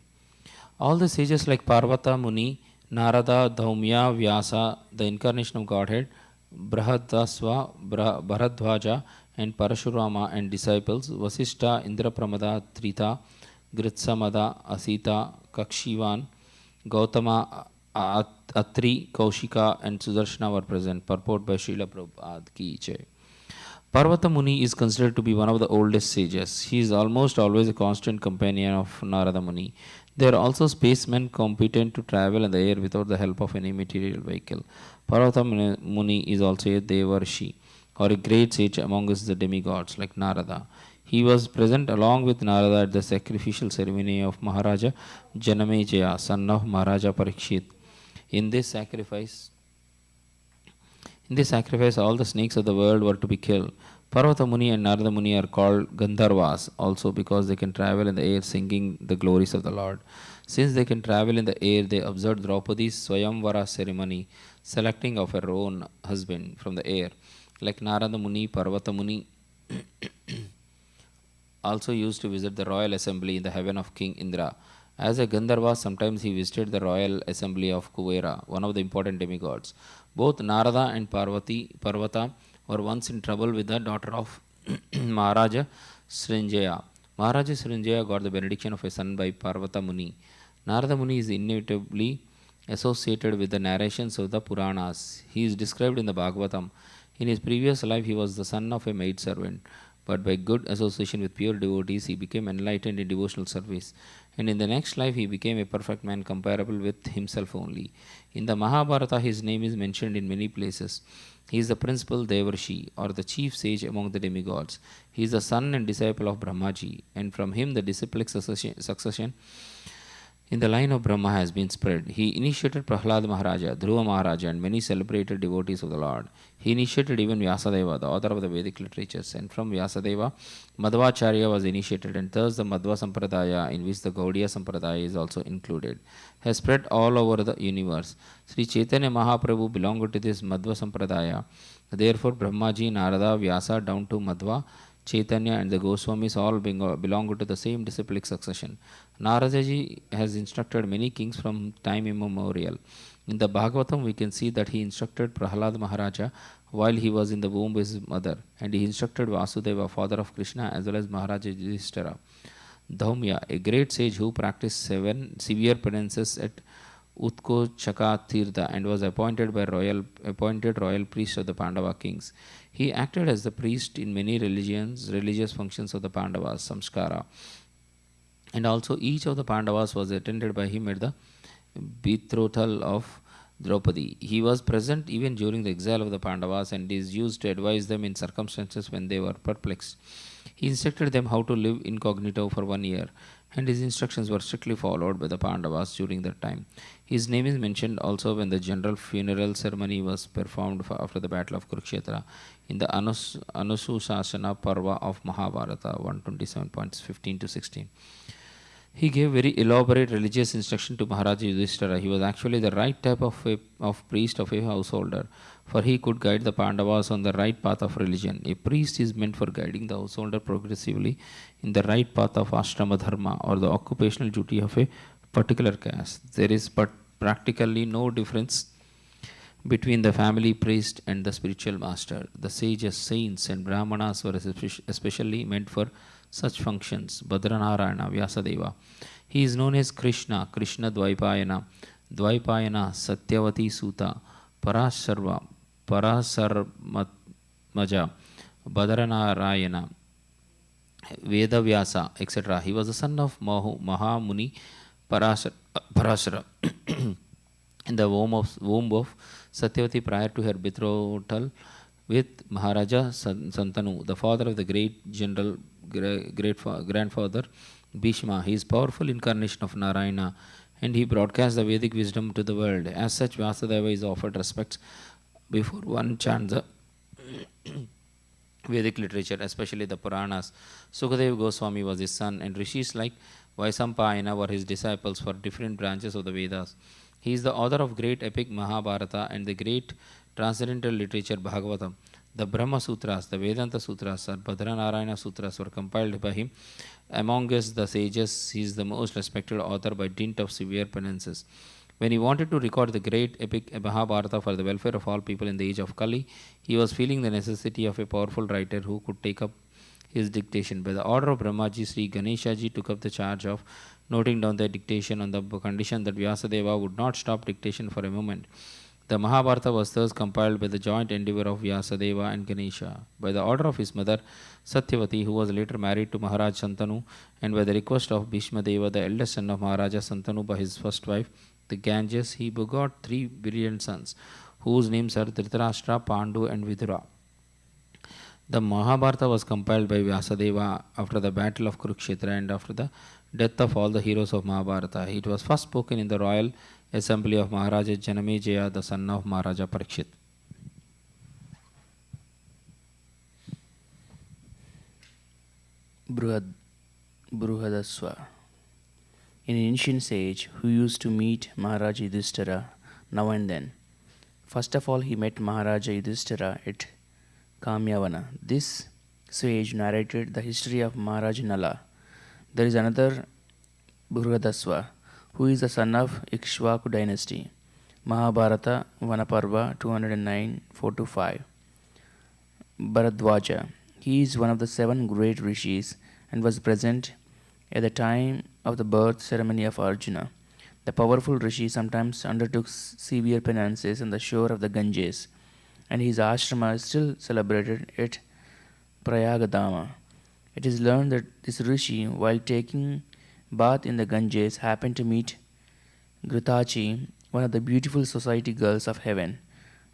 All the sages like Parvata Muni, Narada, Dhaumya, Vyasa, the incarnation of Godhead, Bharadvaja, and Parashurama and disciples, Vasista, Indrapramada, Trita, Gritsamada, Asita, Kakshivan, Gautama, Atri, Kaushika, and Sudarshana were present. Purport by Srila Prabhupada ki jai. Parvata Muni is considered to be one of the oldest sages. He is almost always a constant companion of Narada Muni. They are also spacemen competent to travel in the air without the help of any material vehicle. Parvata Muni is also a Devarshi, or a great sage among us the demigods like Narada. He was present along with Narada at the sacrificial ceremony of Maharaja Janamejaya, son of Maharaja Parikshit. In this sacrifice, all the snakes of the world were to be killed. Parvata Muni and Narada Muni are called Gandharvas also because they can travel in the air singing the glories of the Lord. Since they can travel in the air, they observed Draupadi's Swayamvara ceremony, selecting of her own husband from the air. Like Narada Muni, Parvata Muni also used to visit the royal assembly in the heaven of King Indra. As a Gandharva, sometimes he visited the royal assembly of Kuvera, one of the important demigods. Both Narada and Parvata were once in trouble with the daughter of Maharaja Srinjaya. Maharaja Srinjaya got the benediction of a son by Parvata Muni. Narada Muni is inevitably associated with the narrations of the Puranas. He is described in the Bhagavatam. In his previous life, he was the son of a maidservant, but by good association with pure devotees, he became enlightened in devotional service. And in the next life, he became a perfect man comparable with himself only. In the Mahabharata, his name is mentioned in many places. He is the principal Devarshi, or the chief sage among the demigods. He is the son and disciple of Brahmaji, and from him the disciplic succession in the line of Brahma has been spread. He initiated Prahlad Maharaja, Dhruva Maharaja, and many celebrated devotees of the Lord. He initiated even Vyasadeva, the author of the Vedic literatures, and from Vyasadeva, Madhvacharya was initiated, and thus the Madhva Sampradaya, in which the Gaudiya Sampradaya is also included, has spread all over the universe. Sri Chaitanya Mahaprabhu belonged to this Madhva Sampradaya. Therefore, Brahmaji, Narada, Vyasa, down to Madhva, Chaitanya and the Goswamis all belong to the same disciplic succession. Naradaji has instructed many kings from time immemorial. In the Bhagavatam, we can see that he instructed Prahlad Maharaja while he was in the womb of his mother, and he instructed Vasudeva, father of Krishna, as well as Maharaja Yudhishthira. Dhaumya, a great sage who practiced 7 severe penances at Utkochaka Tirtha and was appointed royal priest of the Pandava kings. He acted as the priest in many religious functions of the Pandavas, samskara. And also each of the Pandavas was attended by him at the betrothal of Draupadi. He was present even during the exile of the Pandavas and is used to advise them in circumstances when they were perplexed. He instructed them how to live incognito for 1 year, and his instructions were strictly followed by the Pandavas during that time. His name is mentioned also when the general funeral ceremony was performed after the battle of Kurukshetra in the Anushasana Parva of Mahabharata 127.15 to 16. He gave very elaborate religious instruction to Maharaja Yudhishthira. He was actually the right type of priest of a householder, for he could guide the Pandavas on the right path of religion. A priest is meant for guiding the householder progressively in the right path of ashrama dharma, or the occupational duty of a particular caste. There is but practically no difference between the family priest and the spiritual master. The sages, saints, and brahmanas were especially meant for such functions. Badranarayana, Vyasadeva. He is known as Krishna, Krishna Dvaipayana, Dvaipayana, Satyavati Suta, Parasarva, Parasarmaja, Badranarayana, Vedavyasa, etc. He was the son of Mahamuni Parashara in the womb of Satyavati prior to her betrothal with Maharaja Santanu, the father of the great general, grandfather Bhishma. He is powerful incarnation of Narayana, and he broadcasts the Vedic wisdom to the world. As such, Vyasadeva is offered respects before one chants the Vedic literature, especially the Puranas. Sukadeva Goswami was his son, and rishis like Vaisampayana were his disciples for different branches of the Vedas. He is the author of great epic Mahabharata and the great transcendental literature Bhagavatam. The Brahma Sutras, the Vedanta Sutras, or Badranarayana Sutras were compiled by him. Among us, the sages, he is the most respected author by dint of severe penances. When he wanted to record the great epic Mahabharata for the welfare of all people in the age of Kali, he was feeling the necessity of a powerful writer who could take up his dictation. By the order of Brahmaji, Sri Ganeshaji took up the charge of noting down the dictation on the condition that Vyasadeva would not stop dictation for a moment. The Mahabharata was thus compiled by the joint endeavor of Vyasadeva and Ganesha. By the order of his mother, Satyavati, who was later married to Maharaj Santanu, and by the request of Bhishma Deva, the eldest son of Maharaja Santanu by his first wife, the Ganges, he begot 3 brilliant sons, whose names are Dhritarashtra, Pandu, and Vidura. The Mahabharata was compiled by Vyasadeva after the battle of Kurukshetra and after the death of all the heroes of Mahabharata. It was first spoken in the royal assembly of Maharaja Janamejaya, the son of Maharaja Parikshit. Bruhadaswa. An ancient sage who used to meet Maharaja Yudhishthira now and then. First of all, he met Maharaja Yudhishthira at Kamyavana. This sage narrated the history of Maharaj Nala. There is another Bhurgadasva, who is the son of Ikshvaku dynasty. Mahabharata Vanaparva 209 4-5. Bharadwaja. He is one of the 7 great rishis and was present at the time of the birth ceremony of Arjuna. The powerful rishi sometimes undertook severe penances on the shore of the Ganges, and his ashrama is still celebrated at Prayagadama. It is learned that this rishi, while taking bath in the Ganges, happened to meet Gritachi, one of the beautiful society girls of heaven,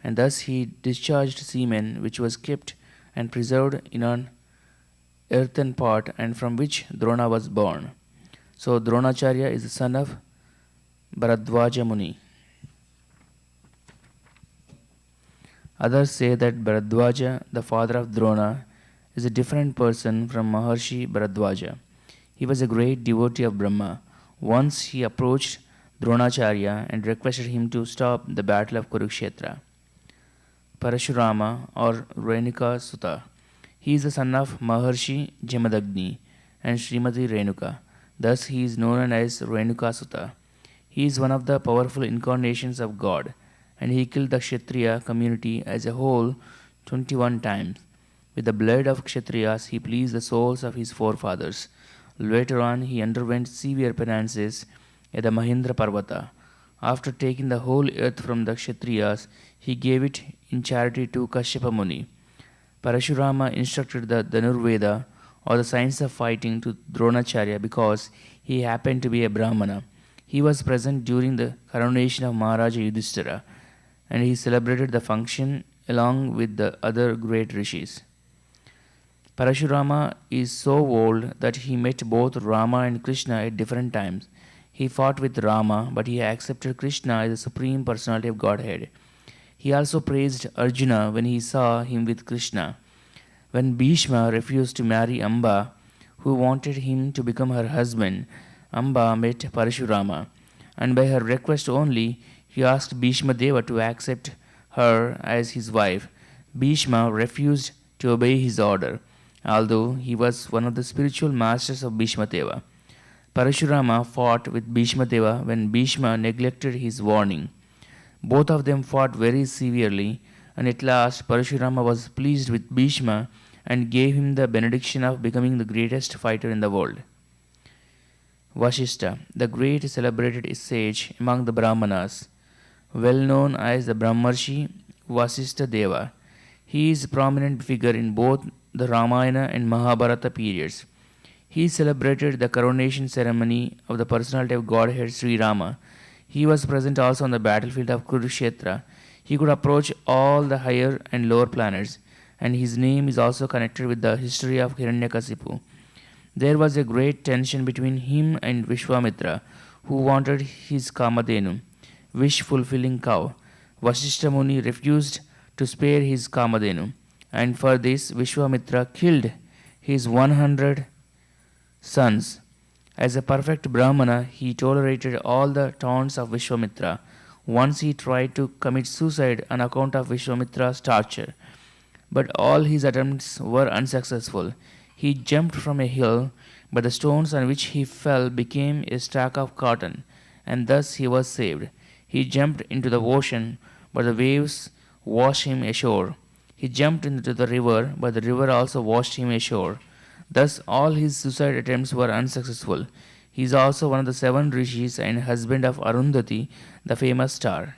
and thus he discharged semen which was kept and preserved in an earthen pot, and from which Drona was born. So Dronacharya is the son of Bharadwaja Muni. Others say that Bharadwaja, the father of Drona, is a different person from Maharshi Bharadwaja. He was a great devotee of Brahma. Once he approached Dronacharya and requested him to stop the battle of Kurukshetra. Parashurama or Renuka Sutta. He is the son of Maharshi Jamadagni and Srimati Renuka. Thus he is known as Renuka Sutta. He is one of the powerful incarnations of God, and he killed the Kshatriya community as a whole 21 times. With the blood of Kshatriyas, he pleased the souls of his forefathers. Later on, he underwent severe penances at the Mahindra Parvata. After taking the whole earth from the Kshatriyas, he gave it in charity to Kashyapa Muni. Parashurama instructed the Dhanurveda, or the science of fighting, to Dronacharya because he happened to be a Brahmana. He was present during the coronation of Maharaja Yudhishthira, and he celebrated the function along with the other great rishis. Parashurama is so old that he met both Rama and Krishna at different times. He fought with Rama, but he accepted Krishna as the Supreme Personality of Godhead. He also praised Arjuna when he saw him with Krishna. When Bhishma refused to marry Amba, who wanted him to become her husband, Amba met Parashurama, and by her request only, he asked Bhishma Deva to accept her as his wife. Bhishma refused to obey his order, although he was one of the spiritual masters of Bhishma Deva. Parashurama fought with Bhishma Deva when Bhishma neglected his warning. Both of them fought very severely, and at last Parashurama was pleased with Bhishma and gave him the benediction of becoming the greatest fighter in the world. Vashishta, the great celebrated sage among the Brahmanas, well known as the Brahmarshi Vasishta Deva. He is a prominent figure in both the Ramayana and Mahabharata periods. He celebrated the coronation ceremony of the personality of Godhead Sri Rama. He was present also on the battlefield of Kurukshetra. He could approach all the higher and lower planets, and his name is also connected with the history of Hiranyakasipu. There was a great tension between him and Vishwamitra, who wanted his Kamadhenu, wish-fulfilling cow. Vasishta Muni refused to spare his Kamadhenu, and for this Vishwamitra killed his 100 sons. As a perfect Brahmana, he tolerated all the taunts of Vishwamitra. Once he tried to commit suicide on account of Vishwamitra's torture, but all his attempts were unsuccessful. He jumped from a hill, but the stones on which he fell became a stack of cotton, and thus he was saved. He jumped into the ocean, but the waves washed him ashore. He jumped into the river, but the river also washed him ashore. Thus all his suicide attempts were unsuccessful. He is also one of the 7 rishis and husband of Arundhati, the famous star.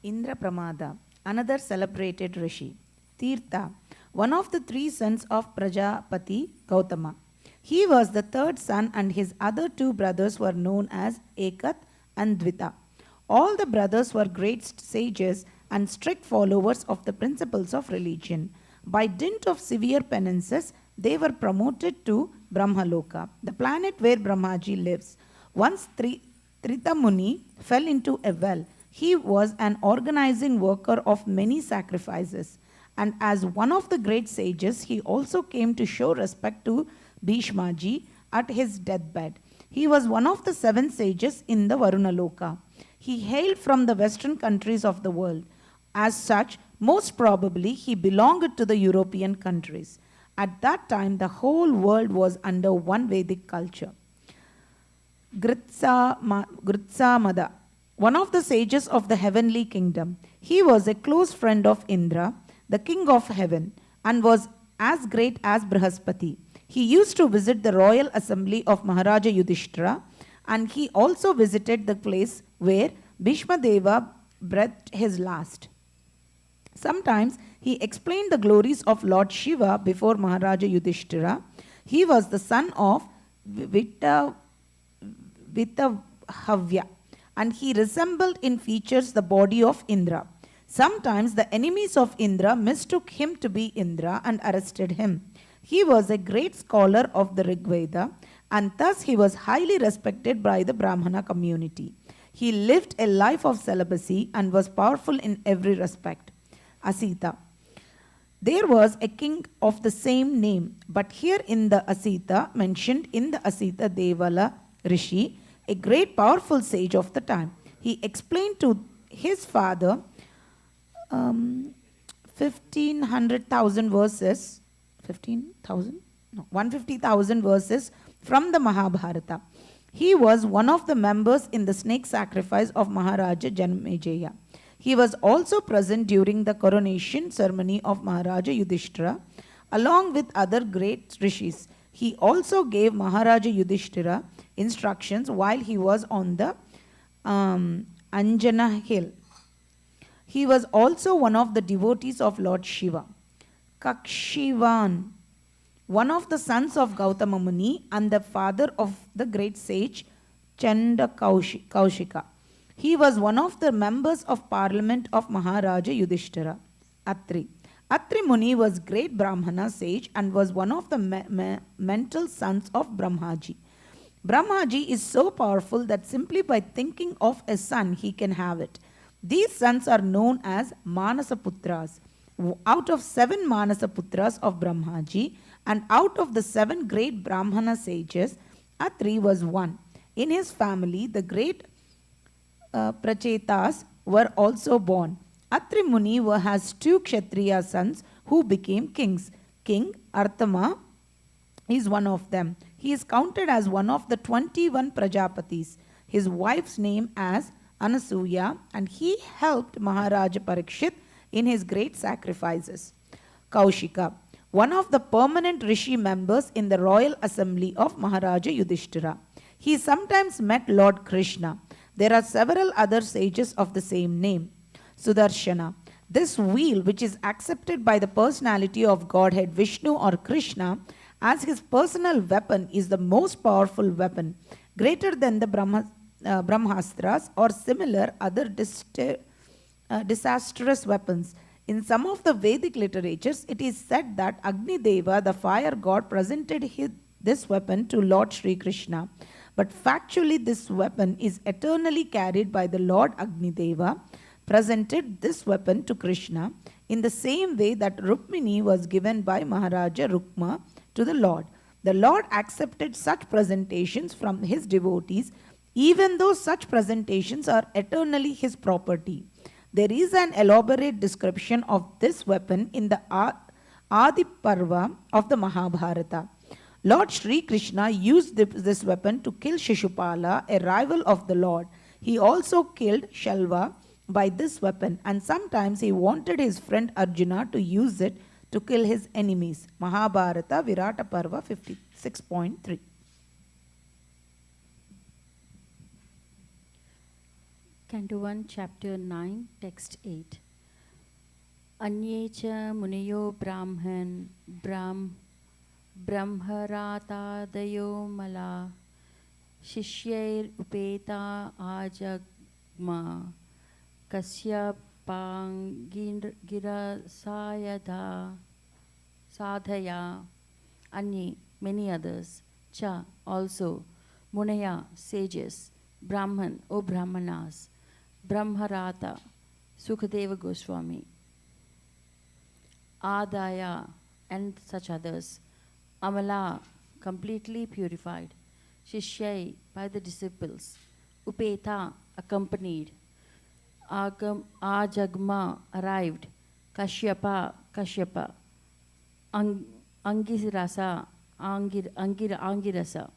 Indra Pramada, another celebrated rishi. Tirtha, one of the 3 sons of Prajapati Gautama. He was the 3rd son, and his other 2 brothers were known as Ekat and Dvita. All the brothers were great sages and strict followers of the principles of religion. By dint of severe penances, they were promoted to Brahmaloka, the planet where Brahmaji lives. Once Trita Muni fell into a well. He was an organizing worker of many sacrifices, and as one of the great sages, he also came to show respect to Bhishmaji at his deathbed. He was one of the 7 sages in the Varunaloka. He hailed from the western countries of the world. As such, most probably he belonged to the European countries. At that time, the whole world was under one Vedic culture. Gritsamada, one of the sages of the heavenly kingdom. He was a close friend of Indra, the king of heaven, and was as great as Brihaspati. He used to visit the royal assembly of Maharaja Yudhishthira, and he also visited the place where Bhishma Deva breathed his last. Sometimes he explained the glories of Lord Shiva before Maharaja Yudhishthira. He was the son of Vitahavya, and he resembled in features the body of Indra. Sometimes the enemies of Indra mistook him to be Indra and arrested him. He was a great scholar of the Rig Veda, and thus he was highly respected by the Brahmana community. He lived a life of celibacy and was powerful in every respect. Asita. There was a king of the same name, but here in the Asita, mentioned in the Asita Devala Rishi, a great powerful sage of the time. He explained to his father 150,000 verses, 15,000? No, 150,000 verses from the Mahabharata. He was one of the members in the snake sacrifice of Maharaja Janmejaya. He was also present during the coronation ceremony of Maharaja Yudhishthira, along with other great rishis. He also gave Maharaja Yudhishthira instructions while he was on the Anjana hill. He was also one of the devotees of Lord Shiva. Kakshivan, one of the sons of Gautama Muni and the father of the great sage Chanda Kaushika. He was one of the members of parliament of Maharaja Yudhishthira. Atri. Atri Muni was great Brahmana sage and was one of the mental sons of Brahmaji. Brahmaji is so powerful that simply by thinking of a son he can have it. These sons are known as Manasaputras. Out of 7 Manasaputras of Brahmaji and out of the 7 great Brahmana sages, Atri was one. In his family, the great Prachetas were also born. Atri Muni has 2 Kshatriya sons who became kings. King Artama is one of them. He is counted as one of the 21 Prajapatis. His wife's name as Anasuya, and he helped Maharaja Parikshit in his great sacrifices. Kaushika, one of the permanent rishi members in the royal assembly of Maharaja Yudhishthira. He sometimes met Lord Krishna. There are several other sages of the same name. Sudarshana, this wheel which is accepted by the personality of Godhead Vishnu or Krishna as his personal weapon is the most powerful weapon, greater than the Brahmastras or similar other disastrous weapons. In some of the Vedic literatures, it is said that Agni Deva, the fire god, presented this weapon to Lord Sri Krishna. But factually, this weapon is eternally carried by the Lord Agni Deva, presented this weapon to Krishna in the same way that Rukmini was given by Maharaja Rukma to the Lord. The Lord accepted such presentations from his devotees, even though such presentations are eternally his property. There is an elaborate description of this weapon in the Adi Parva of the Mahabharata. Lord Sri Krishna used this weapon to kill Shishupala, a rival of the Lord. He also killed Shalva by this weapon, and sometimes he wanted his friend Arjuna to use it to kill his enemies. Mahabharata, Virata Parva 56.3. Canto 1, Chapter 9, Text 8. Anyecha Muniyo Brahman Brahmaratadayo Mala Shishyair Upeta Ajagma Kasya Pangira Sadhaya Anye, many others. Cha, also. Munaya, sages. Brahman, O Brahmanas. Brahmarata, Sukadeva Goswami. Adaya, and such others. Amala, completely purified. Shishyai, by the disciples. Upeta, accompanied. Ajagma arrived. Kashyapa. Angirasa, Angirasa.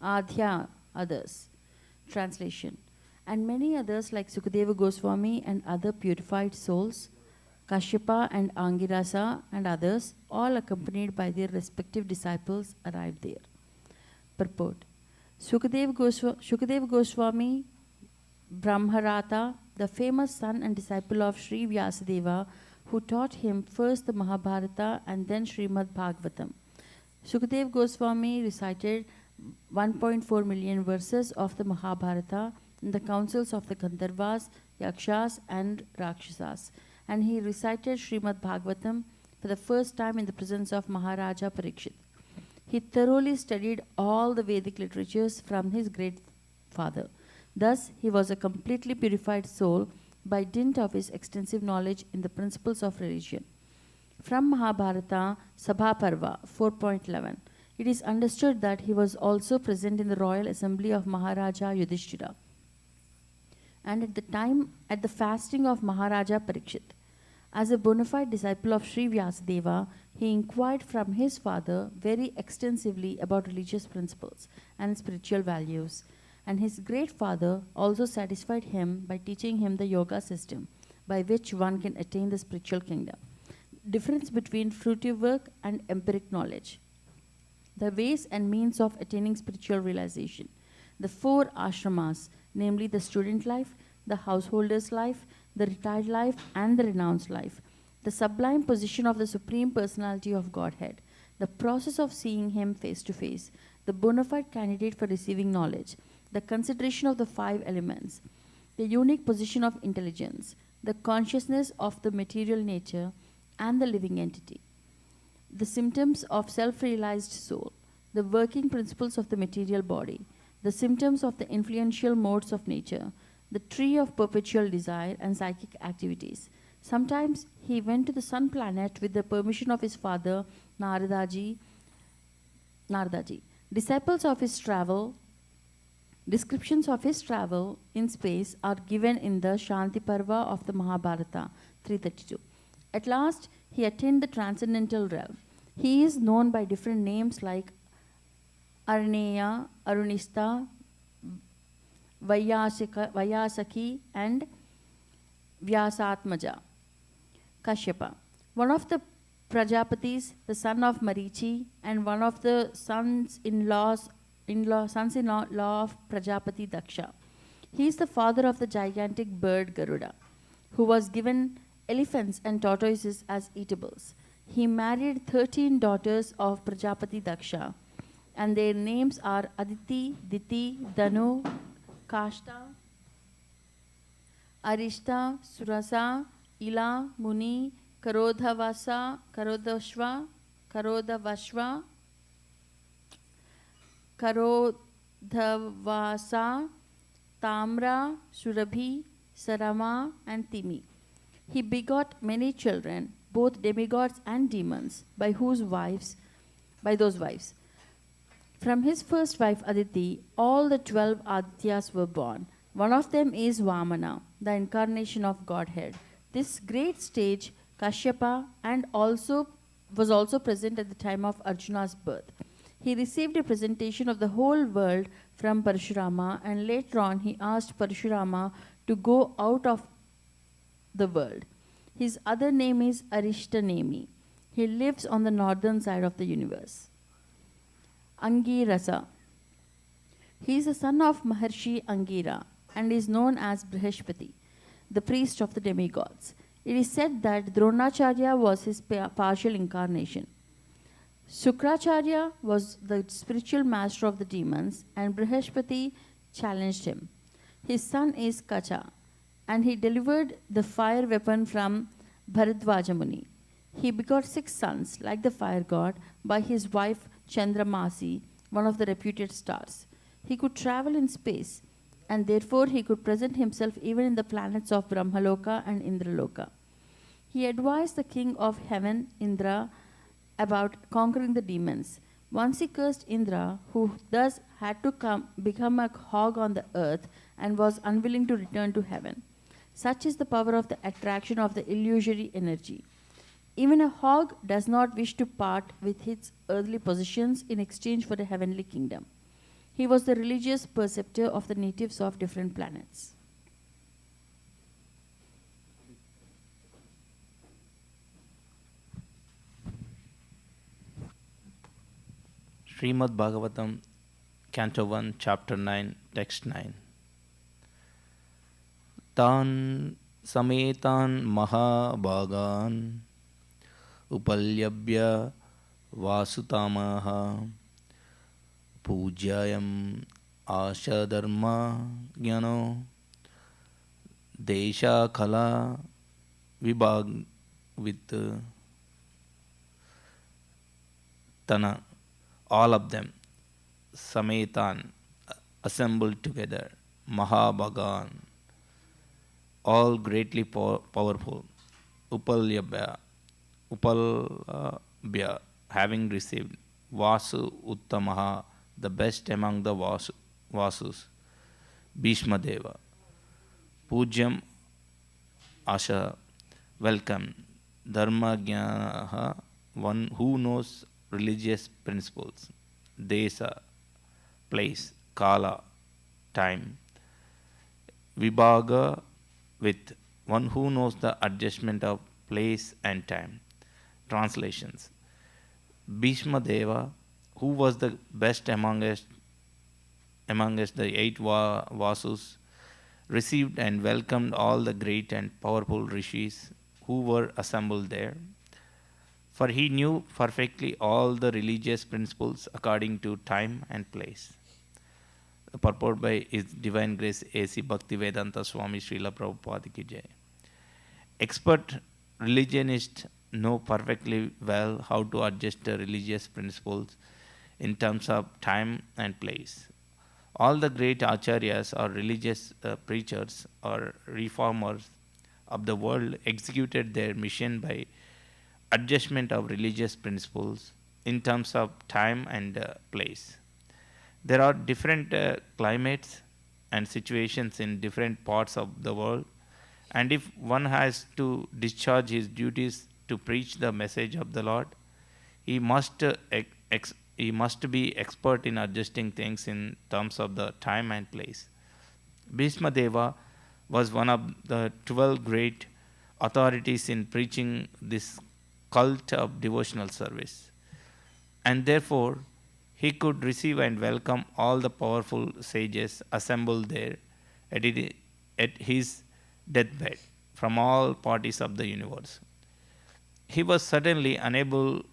Adhya, others. Translation. And many others like Sukadeva Goswami and other purified souls, Kashyapa and Angirasa and others, all accompanied by their respective disciples, arrived there. Purport. Sukadeva Goswami, Brahmarata, the famous son and disciple of Sri Vyasadeva, who taught him first the Mahabharata and then Srimad Bhagavatam. Sukadeva Goswami recited 1.4 million verses of the Mahabharata in the councils of the Gandharvas, Yakshas and Rakshasas, and he recited Srimad Bhagavatam for the first time in the presence of Maharaja Parikshit. He thoroughly studied all the Vedic literatures from his great father. Thus, he was a completely purified soul by dint of his extensive knowledge in the principles of religion. From Mahabharata Sabha Parva 4.11, it is understood that he was also present in the royal assembly of Maharaja Yudhishthira and at the fasting of Maharaja Parikshit. As a bona fide disciple of Sri Vyasadeva, he inquired from his father very extensively about religious principles and spiritual values. And his great father also satisfied him by teaching him the yoga system by which one can attain the spiritual kingdom. Difference between fruitive work and empiric knowledge. The ways and means of attaining spiritual realization. The 4 ashramas, namely the student life, the householder's life, the retired life, and the renounced life. The sublime position of the Supreme Personality of Godhead. The process of seeing him face to face. The bona fide candidate for receiving knowledge. The consideration of the 5 elements, the unique position of intelligence, the consciousness of the material nature and the living entity, the symptoms of self-realized soul, the working principles of the material body, the symptoms of the influential modes of nature, the tree of perpetual desire and psychic activities. Sometimes he went to the sun planet with the permission of his father, Naradaji. Descriptions of his travel in space are given in the Shanti Parva of the Mahabharata 332. At last, he attained the transcendental realm. He is known by different names like Arneya, Arunista, Vayasaki, and Vyasatmaja. Kashyapa. One of the Prajapatis, the son of Marichi, and one of the sons-in-law of Prajapati Daksha. He is the father of the gigantic bird Garuda, who was given elephants and tortoises as eatables. He married 13 daughters of Prajapati Daksha, and their names are Aditi, Diti, Danu, Kashta, Arishta, Surasa, Ila, Muni, Karodhavasa, Karodavashva, Tamra, Surabhi, Sarama, and Timi. He begot many children, both demigods and demons, by those wives. From his first wife Aditi, all the 12 Adityas were born. One of them is Vamana, the incarnation of Godhead. This great sage, Kashyapa, was also present at the time of Arjuna's birth. He received a presentation of the whole world from Parashurama, and later on he asked Parashurama to go out of the world. His other name is Arishtanemi. He lives on the northern side of the universe. Angirasa. He is the son of Maharshi Angira and is known as Brihaspati, the priest of the demigods. It is said that Dronacharya was his partial incarnation. Sukracharya was the spiritual master of the demons, and Brihaspati challenged him. His son is Kacha, and he delivered the fire weapon from Bharadwaja Muni. He begot 6 sons, like the fire god, by his wife Chandramasi, one of the reputed stars. He could travel in space, and therefore he could present himself even in the planets of Brahmaloka and Indraloka. He advised the king of heaven, Indra, about conquering the demons, Once he cursed Indra, who thus had to become a hog on the earth and was unwilling to return to heaven. Such is the power of the attraction of the illusory energy. Even a hog does not wish to part with its earthly possessions in exchange for a heavenly kingdom. He was the religious preceptor of the natives of different planets. Srimad Bhagavatam, Canto 1, Chapter 9, Text 9. Tan sametan mahabhagan upalyabhya vasutamaha pujayam ashadharma jnano desha khala vibhag with tana, all of them, sametan, assembled together, mahabhagan, all greatly powerful, upalyabhya, having received, vasu uttamaha, the best among the vasus, Bhishma Deva, pujyam asha, welcome, dharma jnanaha, one who knows religious principles, desa, place, kala, time, vibhaga, with one who knows the adjustment of place and time. Translations. Bhishma Deva, who was the best amongst the eight Vasus, received and welcomed all the great and powerful rishis who were assembled there. For he knew perfectly all the religious principles according to time and place. The purport by His Divine Grace A.C. Bhaktivedanta Swami Srila Prabhupada Ki Jai. Expert religionists know perfectly well how to adjust the religious principles in terms of time and place. All the great acharyas or religious preachers or reformers of the world executed their mission by adjustment of religious principles in terms of time and place. There are different climates and situations in different parts of the world, and if one has to discharge his duties to preach the message of the Lord, he must be expert in adjusting things in terms of the time and place. Bhishma Deva was one of the 12 great authorities in preaching this cult of devotional service, and therefore he could receive and welcome all the powerful sages assembled there at his deathbed from all parties of the universe. He was certainly unable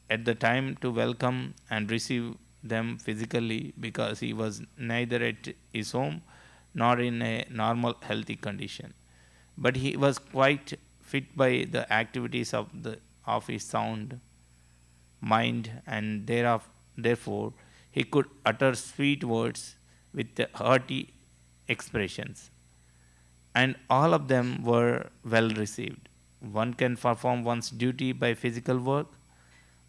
at the time to welcome and receive them physically because he was neither at his home nor in a normal healthy condition. But he was quite fit by the activities of his sound mind, and therefore he could utter sweet words with hearty expressions, and all of them were well received. One can perform one's duty by physical work,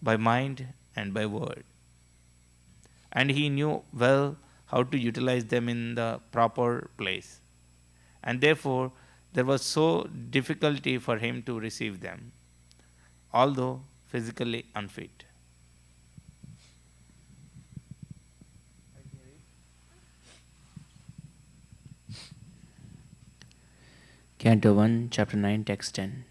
by mind, and by word, and he knew well how to utilize them in the proper place, and therefore there was so difficulty for him to receive them, although physically unfit. Canto 1, Chapter 9, Text 10.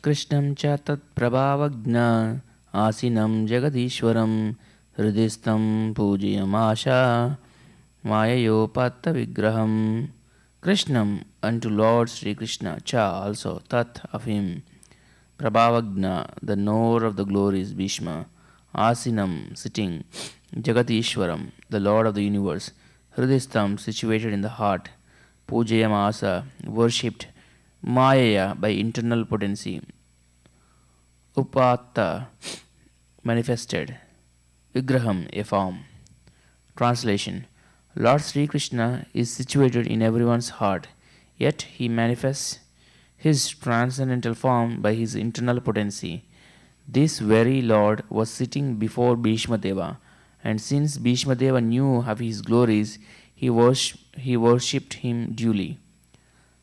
Krishnam cha tat prabhavagna asinam jagadishwaram hridistam pujayamasha mayayopatta vigraham. Krishnam, unto Lord Sri Krishna, cha also, tat of him, prabhavagna, the knower of the glories, Bhishma, asinam, sitting, jagatishwaram, the Lord of the universe, hridistam, situated in the heart, pujayamasa, worshipped, mayaya, by internal potency, upatta, manifested, vigraham, a form. Translation. Lord Sri Krishna is situated in everyone's heart, yet he manifests his transcendental form by his internal potency, This very Lord was sitting before Bhishma Deva, and since Bhishma Deva knew of his glories, he worshipped him duly.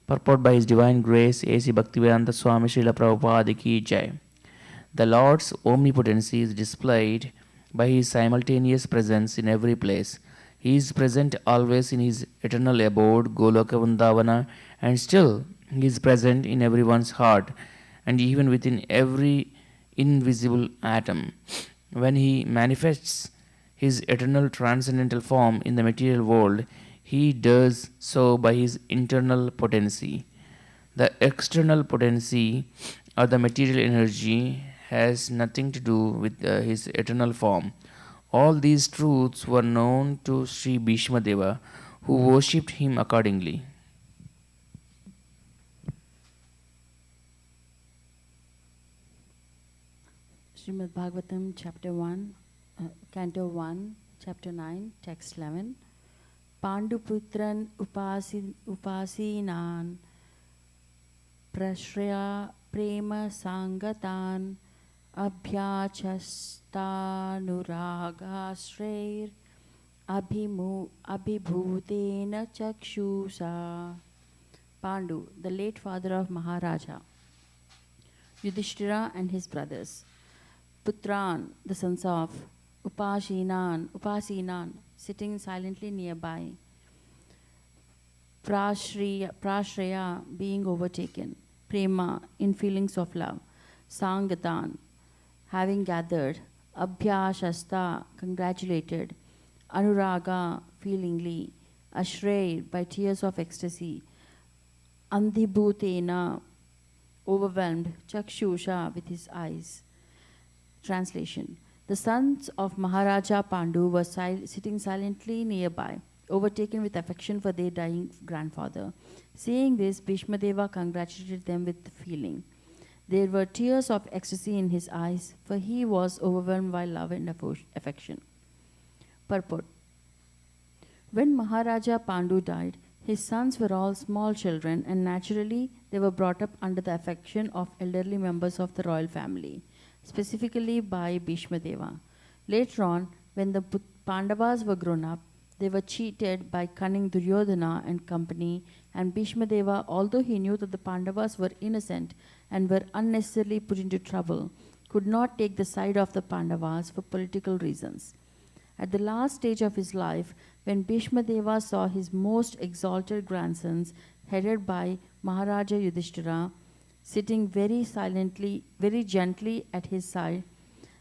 Purport by His Divine Grace, A.C. Bhaktivedanta Swami Srila Prabhupada Ki Jai. The Lord's omnipotency is displayed by His simultaneous presence in every place. He is present always in His eternal abode, Goloka Vrindavana, and still He is present in everyone's heart and even within every invisible atom. When He manifests His eternal transcendental form in the material world, He does so by His internal potency. The external potency or the material energy has nothing to do with His eternal form. All these truths were known to Sri Bhishma Deva, who worshipped him accordingly. Srimad Bhagavatam, chapter 1, canto 1, chapter 9, text 11. Panduputran upasinan prashraya prema sangatan abhyachastanuragashrair abhibhutena chakshusa. Pandu, the late father of Maharaja Yudhishthira and his brothers. Putran, the sons of Upasinan, sitting silently nearby. Prashraya, being overtaken. Prema, in feelings of love. Sangatan, having gathered. Abhyashasta, congratulated. Anuraga, feelingly. Ashrei, by tears of ecstasy. Andhibhutena, overwhelmed. Chakshusha, with his eyes. Translation. The sons of Maharaja Pandu were sitting silently nearby, overtaken with affection for their dying grandfather. Seeing this, Bhishma Deva congratulated them with feeling. There were tears of ecstasy in his eyes, for he was overwhelmed by love and affection. Purport. When Maharaja Pandu died, his sons were all small children, and naturally they were brought up under the affection of elderly members of the royal family, specifically by Bhishma Deva. Later on, when the Pandavas were grown up, they were cheated by cunning Duryodhana and company, and Bhishma Deva, although he knew that the Pandavas were innocent and were unnecessarily put into trouble, could not take the side of the Pandavas for political reasons. At the last stage of his life, when Bhishma Deva saw his most exalted grandsons, headed by Maharaja Yudhishthira, sitting very silently, very gently at his side,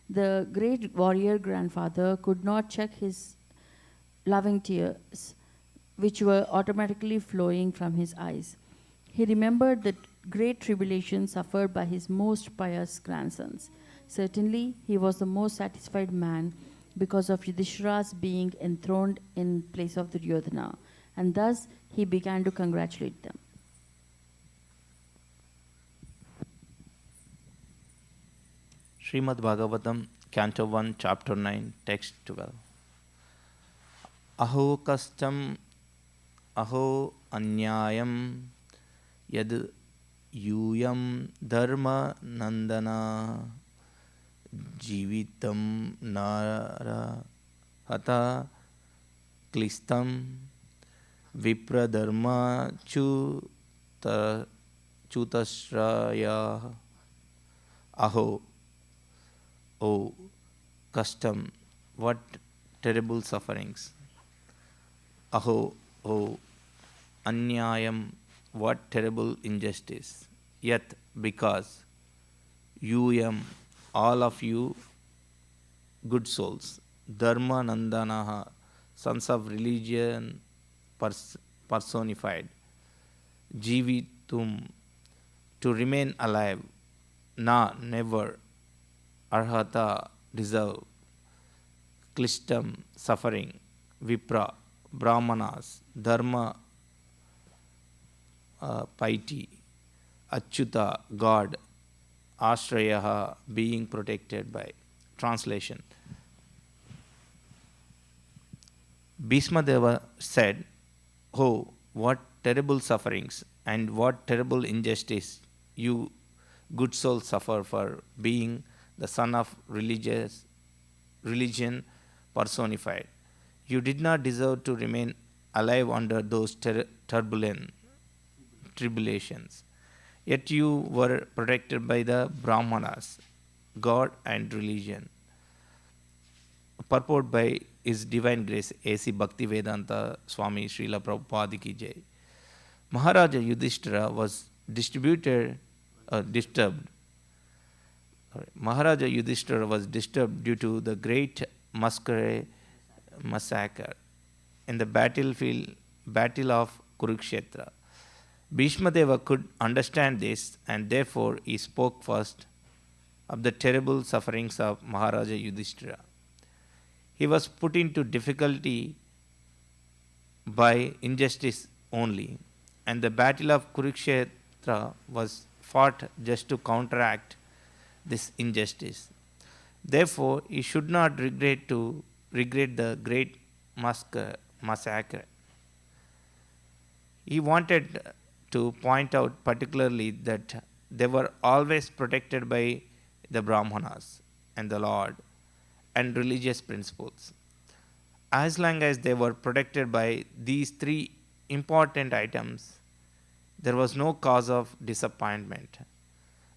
the great warrior grandfather could not check his loving tears, which were automatically flowing from his eyes. He remembered the great tribulation suffered by his most pious grandsons. Certainly, he was the most satisfied man because of Yudhishthira's being enthroned in place of Duryodhana, and thus he began to congratulate them. Srimad Bhagavatam, Canto 1, Chapter 9, Text 12. Aho kastam, aho anyayam, yad yuyam dharma nandana, jivitam nara hata klistam, vipradharma chutasraya. Aho, oh, custom, what terrible sufferings. Aho, oh, anyayam, what terrible injustice. Yet, because, yam, all of you, good souls, dharma nandanaha, sons of religion personified, jivitum, to remain alive, na, never, arhata, deserve, klishtam, suffering, vipra, brahmanas, dharma, piety, achyuta, God, ashrayaha, being protected by. Translation. Bhishma Deva said, oh, what terrible sufferings and what terrible injustice you good souls suffer for being the son of religion personified. You did not deserve to remain alive under those turbulent tribulations. Yet you were protected by the Brahmanas, God and religion. Purport by His Divine Grace A.C. Bhaktivedanta Swami Srila Prabhupada Ki Jai. Maharaja Yudhishthira was disturbed. Maharaja Yudhishthira was disturbed due to the great massacre in the battle of Kurukshetra. Bhishma Deva could understand this, and therefore he spoke first of the terrible sufferings of Maharaja Yudhishthira. He was put into difficulty by injustice only, and the battle of Kurukshetra was fought just to counteract this injustice. Therefore, he should not regret the great massacre. He wanted to point out particularly that they were always protected by the Brahmanas and the Lord and religious principles. As long as they were protected by these three important items, there was no cause of disappointment.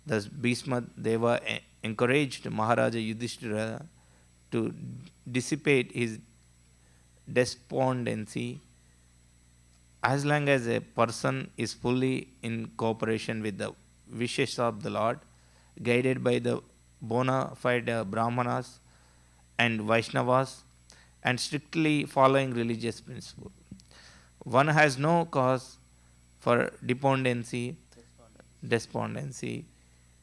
Thus, Bhishma Deva encouraged Maharaja Yudhishthira to dissipate his despondency. As long as a person is fully in cooperation with the wishes of the Lord, guided by the bona fide Brahmanas and Vaishnavas, and strictly following religious principles, one has no cause for despondency.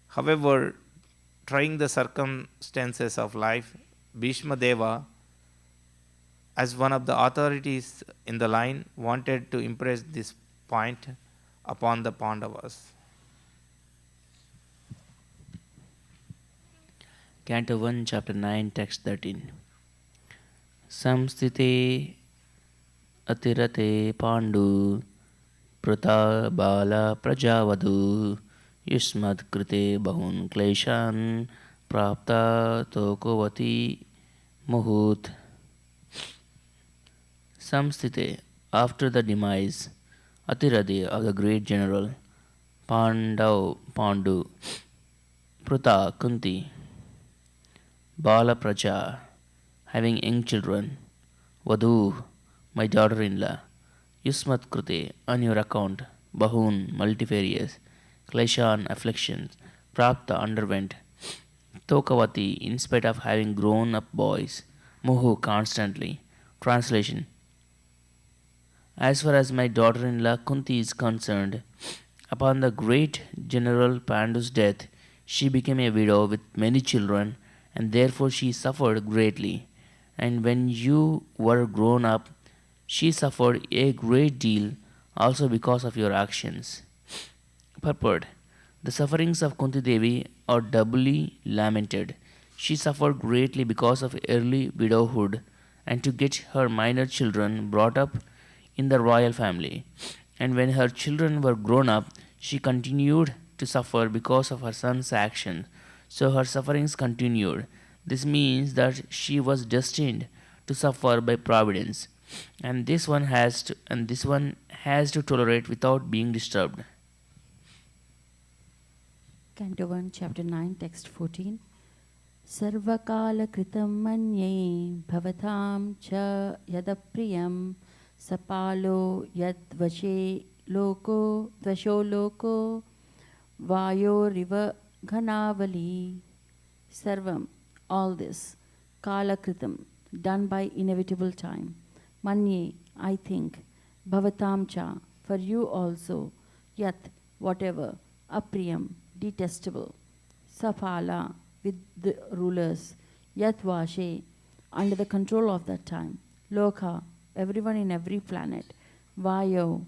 However, trying the circumstances of life, Bhishma Deva, as one of the authorities in the line, wanted to impress this point upon the Pandavas. Canto 1, Chapter 9, Text 13. Samstite atirate pandu prata bala prajavadu yusmad krite bahun kleshan prapta tokovati muhut. Samstite, after the demise, Atirade of the great general, Pandu, Pruta, Kunti, Bala Praja, having young children, Vadu, my daughter-in-law, Yusmat Krute, on your account, Bahun, multifarious, Kleshan, afflictions, Prapta, underwent, Tokavati, in spite of having grown up boys, Muhu, constantly. Translation. As far as my daughter-in-law Kunti is concerned, upon the great general Pandu's death, she became a widow with many children, and therefore she suffered greatly. And when you were grown up, she suffered a great deal also because of your actions. Purport. The sufferings of Kunti Devi are doubly lamented. She suffered greatly because of early widowhood, and to get her minor children brought up in the royal family. And when her children were grown up, she continued to suffer because of her son's action. So her sufferings continued. This means that she was destined to suffer by providence, and this one has to tolerate without being disturbed. Canto 1, Chapter 9, Text 14. Sarvakala kritam manye bhavatam cha yadapriyam sapalo yadvashe loko dvasho loko vayo riva ghanavali. Sarvam, all this, kala kritam, done by inevitable time. Manye, I think, bhavatam cha, for you also, yat, whatever, apriyam, detestable, sapala, with the rulers, yatvashe, under the control of that time, loka, everyone in every planet, vayo,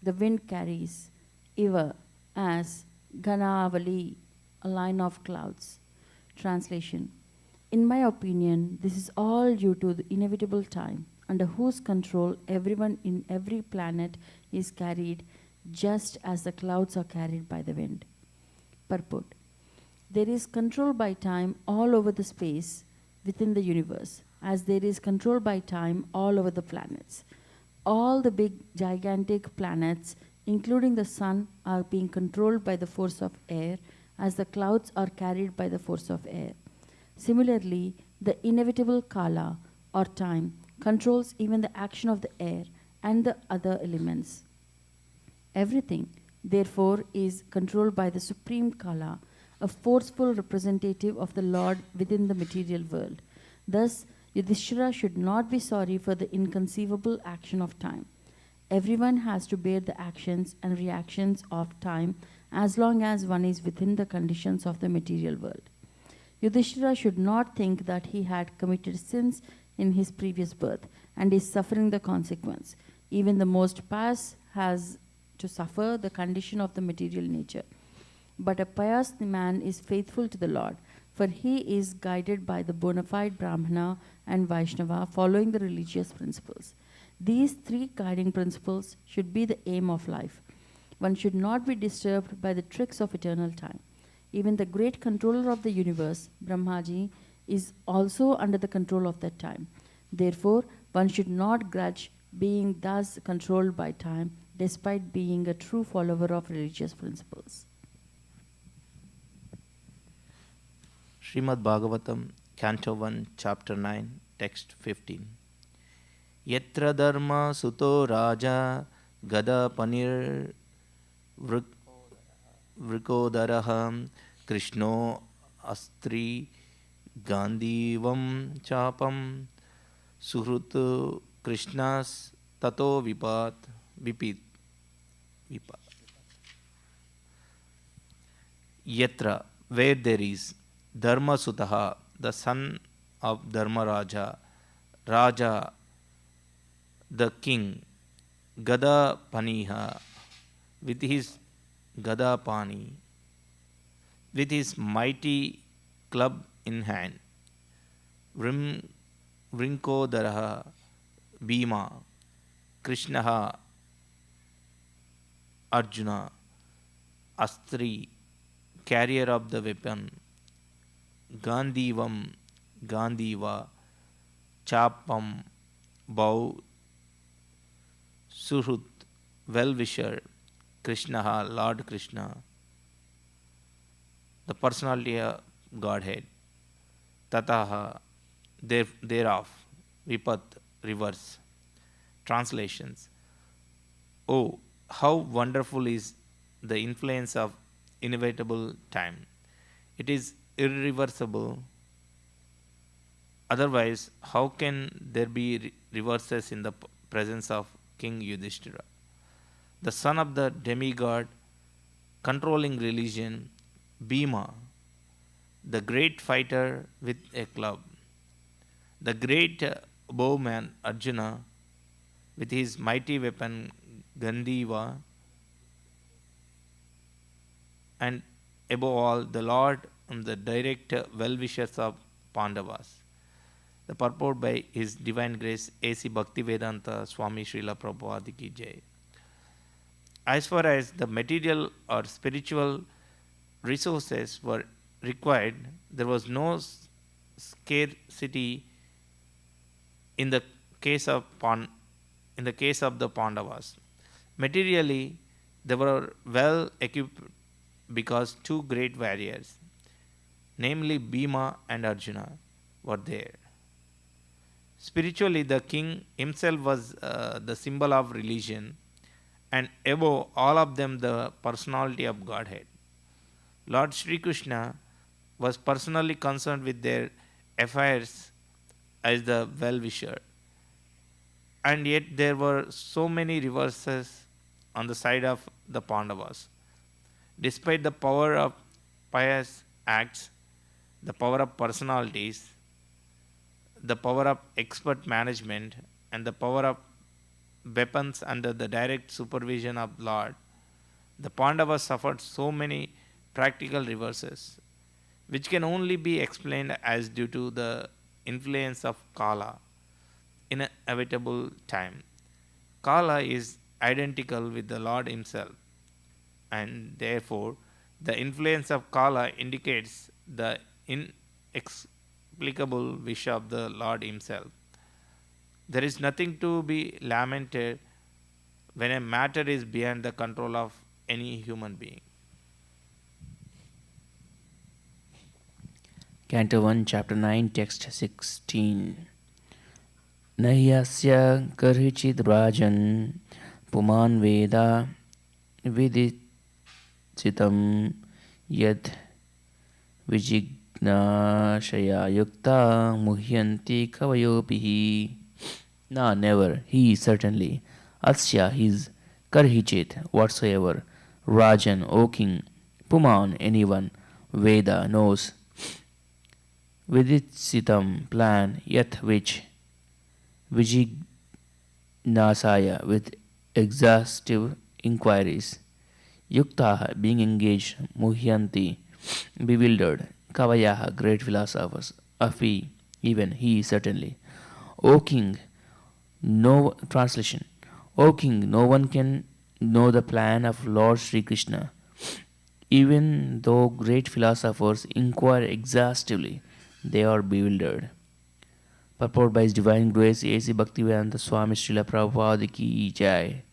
the wind carries, iva, as, ganavali, a line of clouds. Translation. In my opinion, this is all due to the inevitable time, under whose control everyone in every planet is carried just as the clouds are carried by the wind. Purport. There is control by time all over the space within the universe, as there is control by time all over the planets. All the big, gigantic planets, including the sun, are being controlled by the force of air, as the clouds are carried by the force of air. Similarly, the inevitable Kala, or time, controls even the action of the air and the other elements. Everything, therefore, is controlled by the supreme Kala, a forceful representative of the Lord within the material world. Thus, Yudhishthira should not be sorry for the inconceivable action of time. Everyone has to bear the actions and reactions of time as long as one is within the conditions of the material world. Yudhishthira should not think that he had committed sins in his previous birth and is suffering the consequence. Even the most pious has to suffer the condition of the material nature. But a pious man is faithful to the Lord, for he is guided by the bona fide Brahmana and Vaishnava following the religious principles. These three guiding principles should be the aim of life. One should not be disturbed by the tricks of eternal time. Even the great controller of the universe, Brahmaji, is also under the control of that time. Therefore, one should not grudge being thus controlled by time, despite being a true follower of religious principles. Srimad Bhagavatam, Canto 1, Chapter 9, Text 15. Yatra dharma suto raja gada panir vrikodaraha krishno astri gandivam chapam suhrutu krishnas tato vipit. Yatra, where there is Dharma Sutaha, the son of Dharmaraja, Raja, the king, Gada Paniha, with his Gada Pani, with his mighty club in hand, Vrinkodaraha, Bhima, Krishnaha, Arjuna, Astri, carrier of the weapon, Gandivam, Gandiva, Chapam, bow, Suhrut, well-wisher, Krishnaha, Lord Krishna, the personality of Godhead, Tataha, thereof, Vipat, reverse. Translations. Oh, how wonderful is the influence of inevitable time. It is irreversible. Otherwise, how can there be reverses in the presence of King Yudhishthira? The son of the demigod controlling religion, Bhima, the great fighter with a club, the great bowman Arjuna with his mighty weapon Gandiva, and above all the Lord and the direct well-wishers of Pandavas. The purport by His Divine Grace A.C. Bhaktivedanta Swami Srila Prabhupada Ki Jai. As far as the material or spiritual resources were required, there was no scarcity in the case of the Pandavas. Materially, they were well equipped because two great warriors, namely Bhima and Arjuna, were there. Spiritually, the king himself was the symbol of religion, and above all of them, the personality of Godhead. Lord Sri Krishna was personally concerned with their affairs as the well-wisher. And yet there were so many reverses on the side of the Pandavas. Despite the power of pious acts, the power of personalities, the power of expert management, and the power of weapons under the direct supervision of Lord, the Pandavas suffered so many practical reverses, which can only be explained as due to the influence of Kala, inevitable time. Kala is identical with the Lord himself, and therefore The influence of Kala indicates the inexplicable wish of the Lord Himself. There is nothing to be lamented when a matter is beyond the control of any human being. Canto 1, Chapter 9, Text 16. Nahyasya karhichid rajan puman veda vidichitam yad vijignashaya yukta muhyanti kavayopihi. No, never. He certainly. Asya, his. Karhichit, whatsoever. Rajan, O king. Puman, anyone. Veda, knows. Viditsitam, plan, yat which. Vijignasaya, with exhaustive inquiries. Yuktaha, being engaged. Muhyanti, bewildered. Kavayaha, great philosophers. Afi, even he, certainly. O king, no translation. O king, no one can know the plan of Lord Sri Krishna, even though great philosophers inquire exhaustively, they are bewildered. Purport by His Divine Grace A.C. Bhaktivedanta Swami Srila Prabhupada Ki Jai.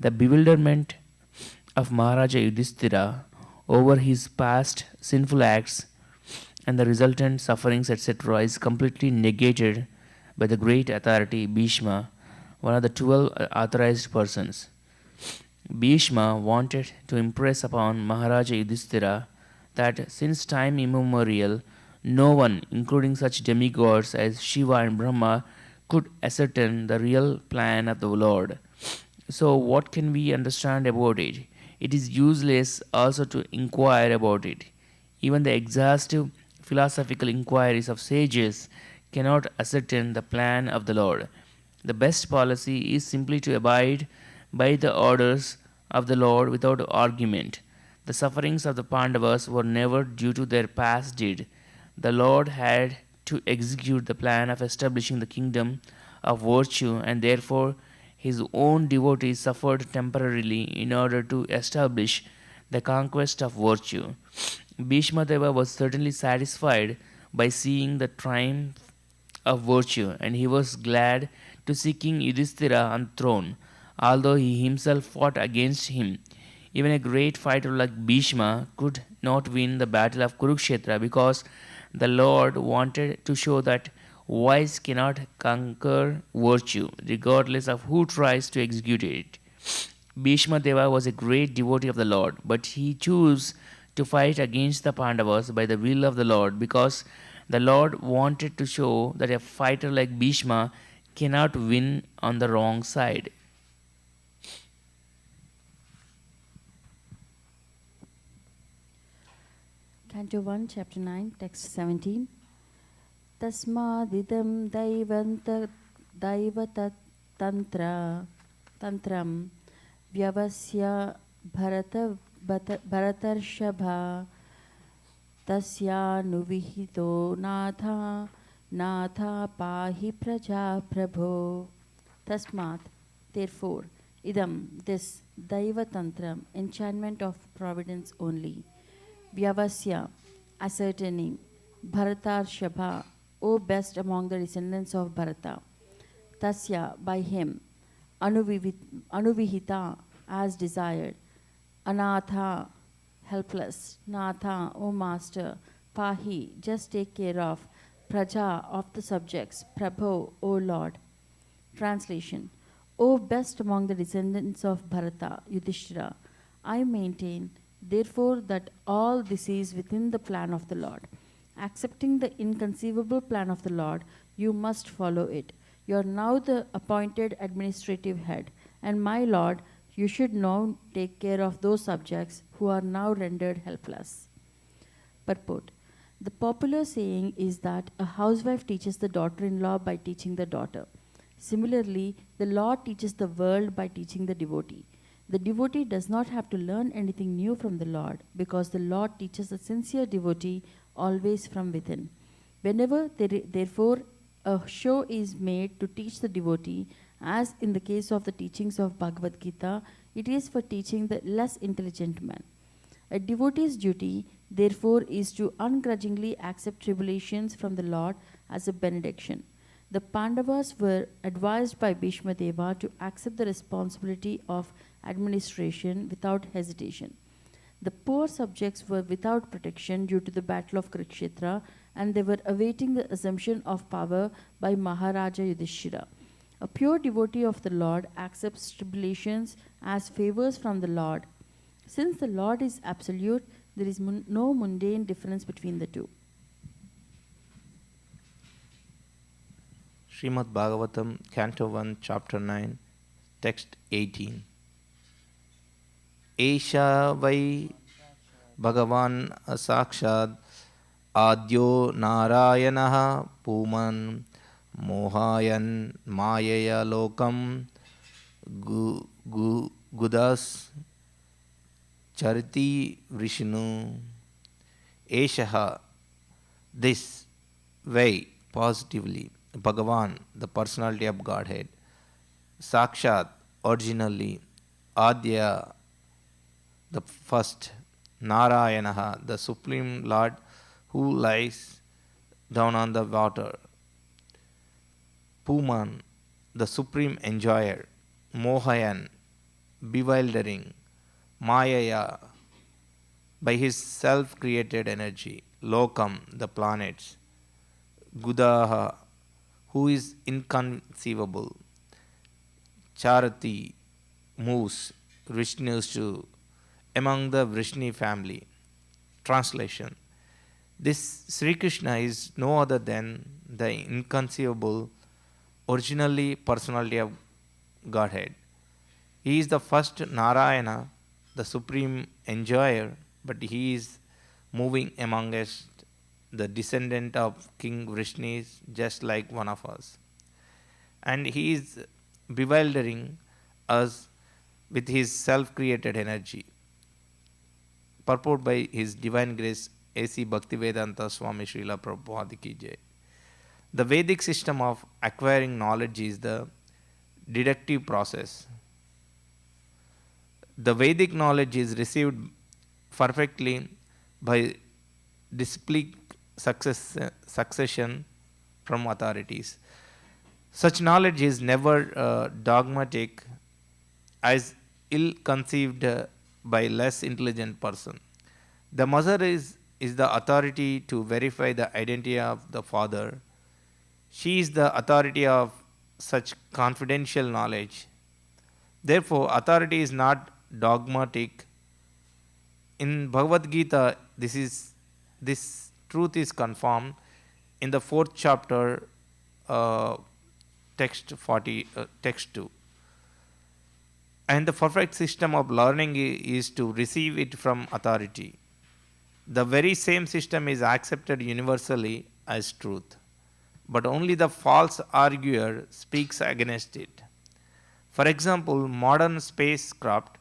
The bewilderment of Maharaja Yudhishthira over his past sinful acts and the resultant sufferings, etc., is completely negated by the great authority Bhishma, one of the 12 authorized persons. Bhishma wanted to impress upon Maharaja Yudhishthira that since time immemorial, no one, including such demigods as Shiva and Brahma, could ascertain the real plan of the Lord. So, what can we understand about it? It is useless also to inquire about it. Even the exhaustive philosophical inquiries of sages cannot ascertain the plan of the Lord. The best policy is simply to abide by the orders of the Lord without argument. The sufferings of the Pandavas were never due to their past deed. The Lord had to execute the plan of establishing the kingdom of virtue, and therefore his own devotees suffered temporarily in order to establish the conquest of virtue. Bhishma Deva was certainly satisfied by seeing the triumph of virtue, and he was glad to see King Yudhishthira on the throne, although he himself fought against him. Even a great fighter like Bhishma could not win the battle of Kurukshetra because the Lord wanted to show that vice cannot conquer virtue, regardless of who tries to execute it. Bhishma Deva was a great devotee of the Lord, but he chose to fight against the Pandavas by the will of the Lord because the Lord wanted to show that a fighter like Bhishma cannot win on the wrong side. Canto 1, Chapter 9, Text 17. Tasmadidam tantram vyavasya bharatarshava tasyanu natha pahi praja prabho. Tasmat, therefore, idam, this daiva tantram, enchantment of providence only. Vyavasya, ascertaining. Bharatar Shabha, O best among the descendants of Bharata. Tasya, by him. Anuvihita, as desired. Anatha, helpless. Natha, O master. Pahi, just take care of. Praja, of the subjects. Prabho, O Lord. Translation. O best among the descendants of Bharata, Yudhishthira, I maintain therefore that all this is within the plan of the Lord. Accepting the inconceivable plan of the Lord, you must follow it. You are now the appointed administrative head, and my Lord, you should now take care of those subjects who are now rendered helpless. Purport. The popular saying is that a housewife teaches the daughter-in-law by teaching the daughter. Similarly, the Lord teaches the world by teaching the devotee. The devotee does not have to learn anything new from the Lord because the Lord teaches the sincere devotee always from within. Whenever, therefore, a show is made to teach the devotee, as in the case of the teachings of Bhagavad Gita, it is for teaching the less intelligent man. A devotee's duty, therefore, is to ungrudgingly accept tribulations from the Lord as a benediction. The Pandavas were advised by Bhishma Deva to accept the responsibility of administration without hesitation. The poor subjects were without protection due to the battle of Kurukshetra, and they were awaiting the assumption of power by Maharaja Yudhishthira. A pure devotee of the Lord accepts tribulations as favors from the Lord. Since the Lord is absolute, there is no mundane difference between the two. Srimad Bhagavatam, Canto 1, Chapter 9, Text 18. Esha vai Bhagavan Sakshad Adyo Narayanaha Puman Mohayan Mayaya Lokam Gudas Chariti Vrishnu. Eshaha, this way, positively, Bhagavan, the personality of Godhead, Sakshat, originally, Adya, the first, Narayanaha, the Supreme Lord who lies down on the water, Puman, the Supreme Enjoyer, Mohayan, bewildering, Mayaya, by his self-created energy, Lokam, the planets, Gudaha, who is inconceivable, Charati, moves, Vishnu's to among the Vrishni family. Translation. This Sri Krishna is no other than the inconceivable, originally personality of Godhead. He is the first Narayana, the supreme enjoyer, but he is moving among us, the descendant of King Vrishni, just like one of us. And he is bewildering us with his self-created energy. Purport by His Divine Grace A.C. Bhaktivedanta Swami Srila Prabhupada Ki Jai. The Vedic system of acquiring knowledge is the deductive process. The Vedic knowledge is received perfectly by disciplic succession from authorities. Such knowledge is never dogmatic, as ill-conceived by less intelligent person. The mother is the authority to verify the identity of the father. She is the authority of such confidential knowledge. Therefore, authority is not dogmatic. In Bhagavad Gita, this truth is confirmed in the 4th chapter, text 2. And the perfect system of learning is to receive it from authority. The very same system is accepted universally as truth, but only the false arguer speaks against it. For example, modern spacecraft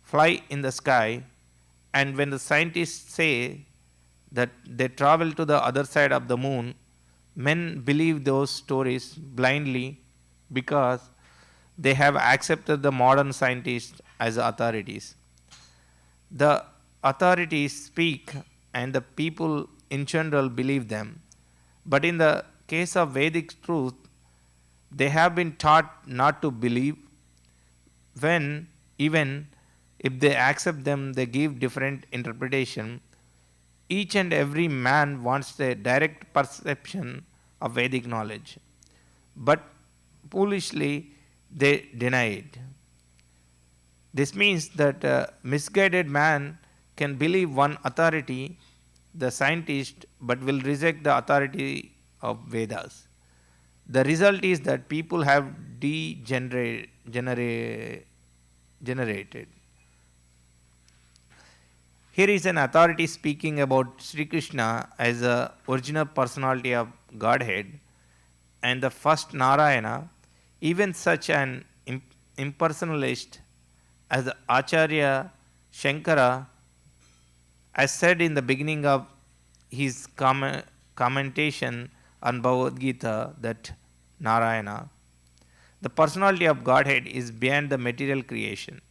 fly in the sky, and when the scientists say that they travel to the other side of the moon, men believe those stories blindly because they have accepted the modern scientists as authorities. The authorities speak and the people in general believe them. But in the case of Vedic truth, they have been taught not to believe. When even if they accept them, they give different interpretation. Each and every man wants the direct perception of Vedic knowledge, but foolishly they deny it. This means that a misguided man can believe one authority, the scientist, but will reject the authority of Vedas. The result is that people have degenerated. Here is an authority speaking about Sri Krishna as the original personality of Godhead and the first Narayana. Even such an impersonalist as the Acharya Shankara, as said in the beginning of his commentation on Bhagavad Gita, that Narayana, the personality of Godhead, is beyond the material creation.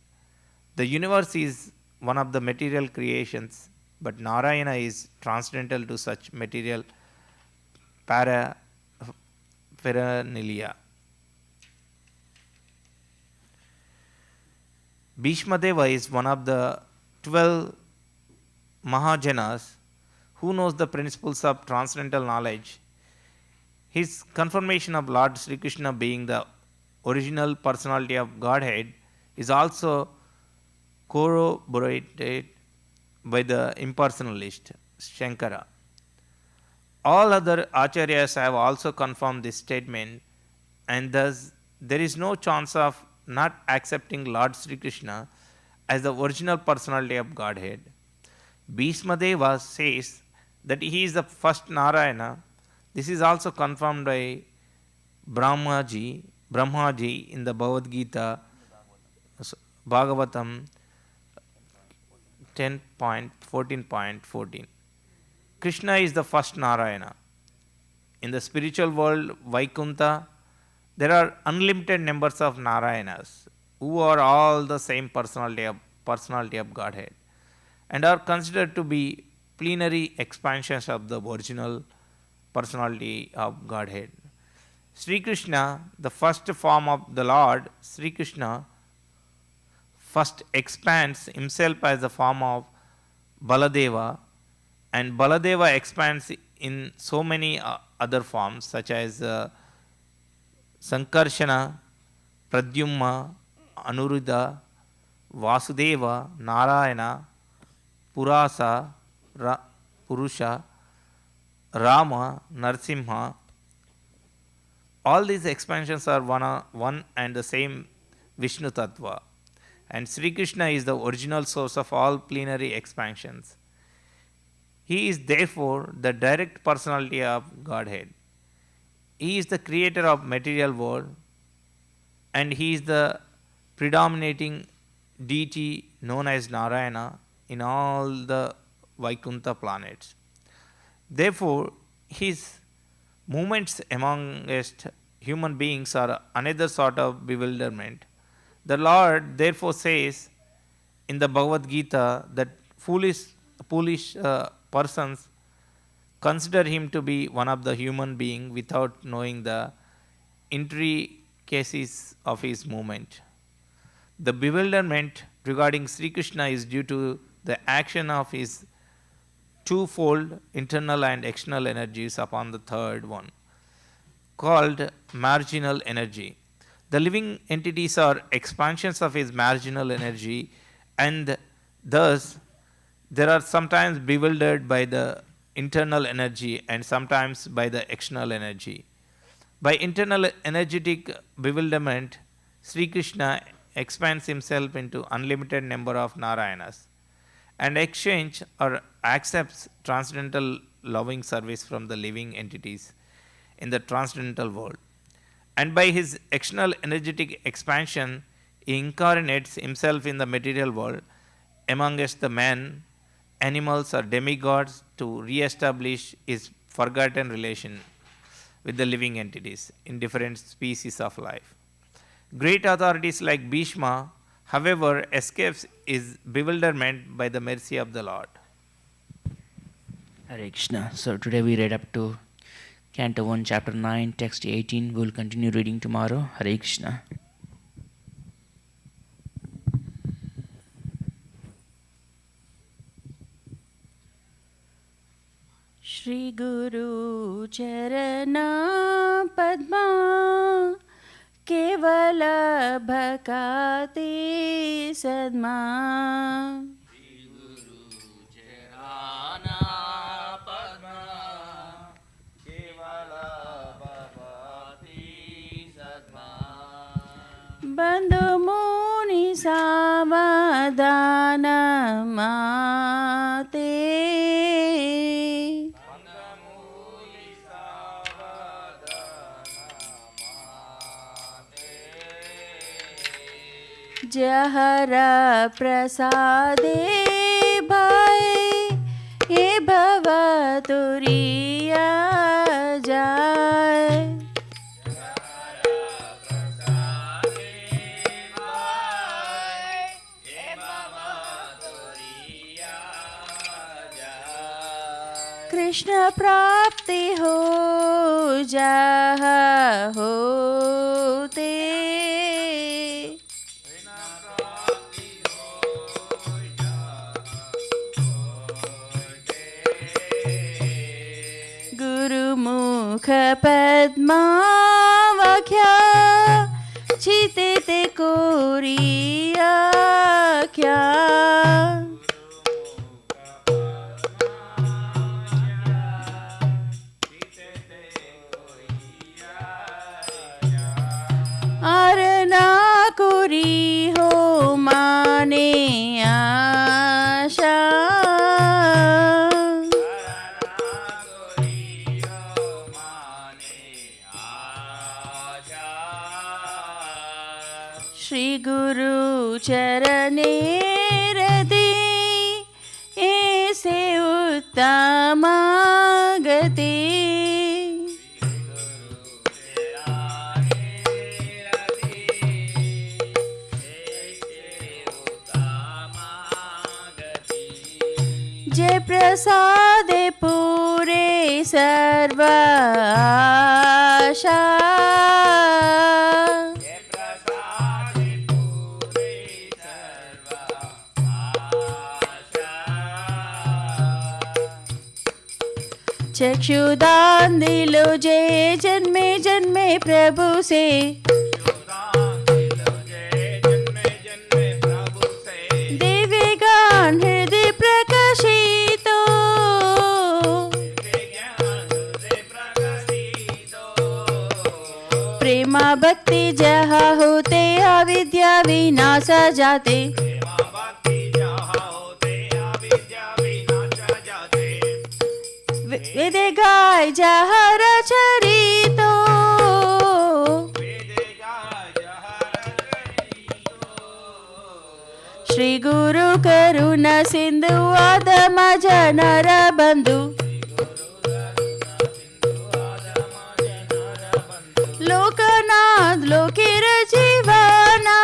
The universe is one of the material creations, but Narayana is transcendental to such material paraphernalia. Bhishmadeva is one of the 12 Mahajanas who knows the principles of transcendental knowledge. His confirmation of Lord Sri Krishna being the original personality of Godhead is also corroborated by the impersonalist Shankara. All other acharyas have also confirmed this statement, and thus there is no chance of not accepting Lord Sri Krishna as the original personality of Godhead. Bhishmadeva says that he is the first Narayana. This is also confirmed by Brahmaji in the Bhagavad Gita, Bhagavatam 10.14.14. Krishna is the first Narayana. In the spiritual world, Vaikuntha, there are unlimited numbers of Narayanas who are all the same personality of Godhead and are considered to be plenary expansions of the original personality of Godhead. Sri Krishna, the first form of the Lord, Sri Krishna first expands himself as the form of Baladeva, and Baladeva expands in so many other forms such as Sankarshana, Pradyumna, Anuruddha, Vasudeva, Narayana, Purasa, Purusha, Rama, Narsimha. All these expansions are one and the same Vishnu Tattva, and Sri Krishna is the original source of all plenary expansions. He is therefore the direct personality of Godhead. He is the creator of material world, and he is the predominating deity known as Narayana in all the Vaikuntha planets. Therefore, his movements amongst human beings are another sort of bewilderment. The Lord therefore says in the Bhagavad Gita that foolish persons consider him to be one of the human being without knowing the intricacies of his movement. The bewilderment regarding Sri Krishna is due to the action of his twofold internal and external energies upon the third one, called marginal energy. The living entities are expansions of his marginal energy, and thus they are sometimes bewildered by the internal energy and sometimes by the external energy. By internal energetic bewilderment, Sri Krishna expands himself into unlimited number of Narayanas and exchange or accepts transcendental loving service from the living entities in the transcendental world. And by his external energetic expansion, he incarnates himself in the material world amongst the men, animals, or demigods to re-establish his forgotten relation with the living entities in different species of life. Great authorities like Bhishma, however, escapes his bewilderment by the mercy of the Lord. Hare Krishna. So today we read up to Canto 1, Chapter 9, Text 18. We will continue reading tomorrow. Hare Krishna. Shri Guru Charana Padma Kevala Bhakati Sadma Bandhu Muni Savadana Mate Jahara Prasade Bhai Ye Bhavaturiya Jai Krishna प्राप्ति हो जहाँ होते। गुरुमुख पद्मावाख्या चिते ते Korea क्या। आरना कोरी हो माने आशा। श्री गुरु चरणे रदे ऐसे उत्तम गति। जय प्रसादे पूरे सर्व आशा। चक्षुदान दिलो जय जन्मे जन्मे प्रभु से। दिव्यगान हृदय प्रकाशितो। प्रेमा भक्ति जहाँ होते अविद्या विनाश जाते। वेद गाय जहाँ रचरितो। श्री गुरु करुणा सिंधु आदम जनर बंधु। लोकनाथ लोकेर जीवाना।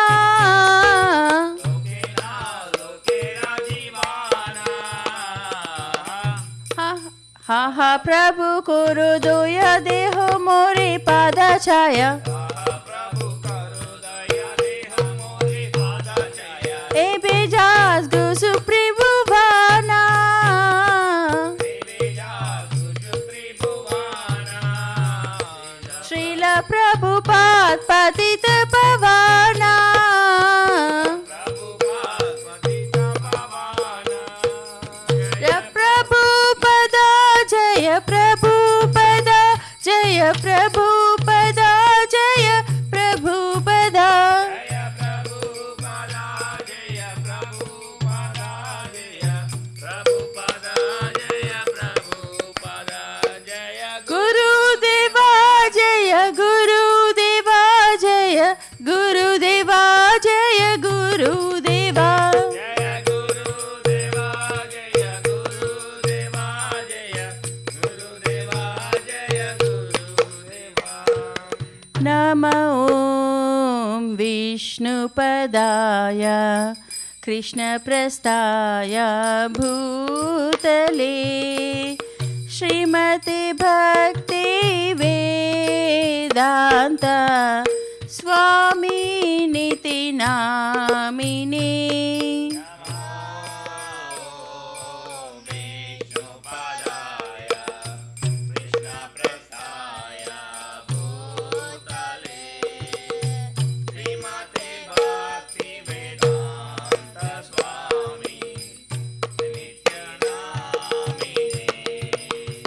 हा हा प्रभु कोरो दोया देहो मोरे पाद छाया। ए बेजास गो सुप्रभु भाना। श्रील प्रभुपाद पतित पवाना। प्रभुपदा जय प्रभुपदा जय प्रभुपदा जय प्रभुपदा। गुरुदेवा जय गुरुदेवा जय गुरुदेवा जय गुरुदेवा। नमो ॐ विष्णुपदाय कृष्णप्रस्थाय भूतले श्रीमते भक्ति वेदांत स्वामिनिति नामिने।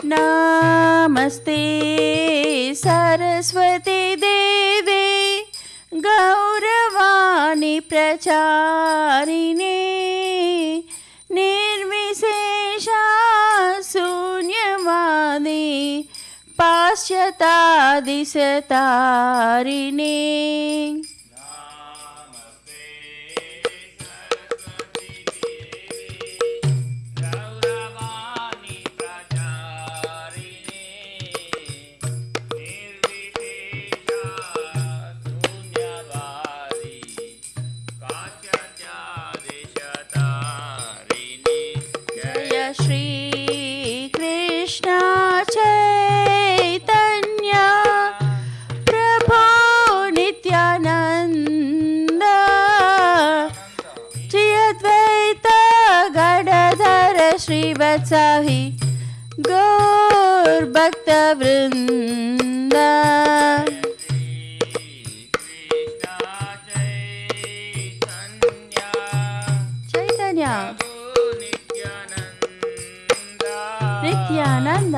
नमस्ते सरस्वती देवे गौरवाणी प्रचारिणे निर्विशेषा शून्यवादी पाश्चात्तादिशतारिणे। जय श्री कृष्ण श्रीवत्साहि गौर भक्त वृंदा चैतन्य Nityanand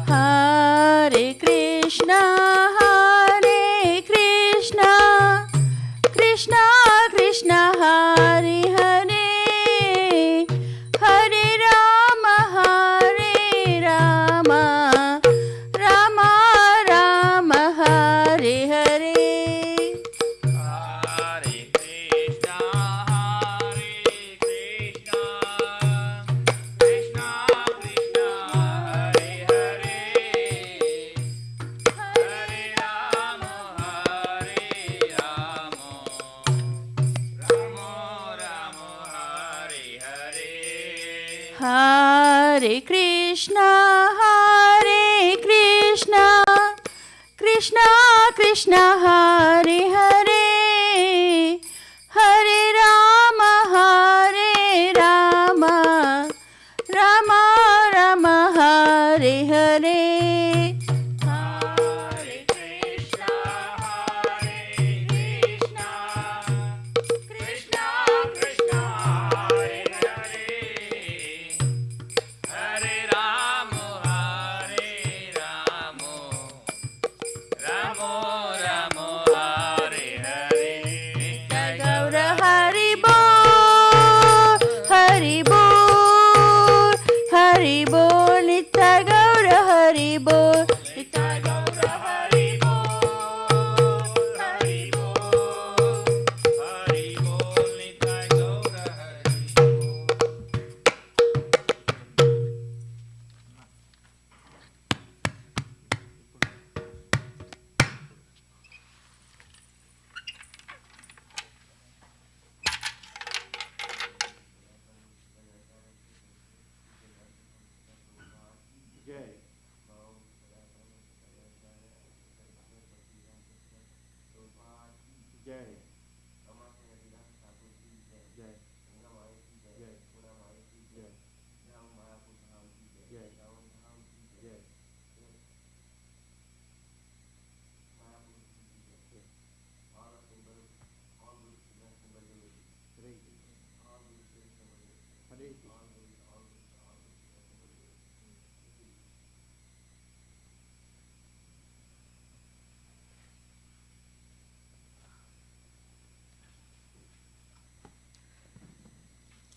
Hare Krishna, Krishna Krishna, Hare Hare, Hare Rama, Rama Rama, Hare Hare. Hare Krishna, Krishna Krishna, Hare Hare, Hare Rama, Rama Rama, Hare Hare. Hare Krishna, Krishna Krishna, Hare Hare, Hare Rama, Rama Rama, Hare Hare. Nitya Gaura Hari Bol, Hari Bol, Hari Bol, Nitya Gaura Hari Bol, Nitya Gaura Hari Bol, Hari Bol, Hari Bol, Nitya Gaura Hari Bol.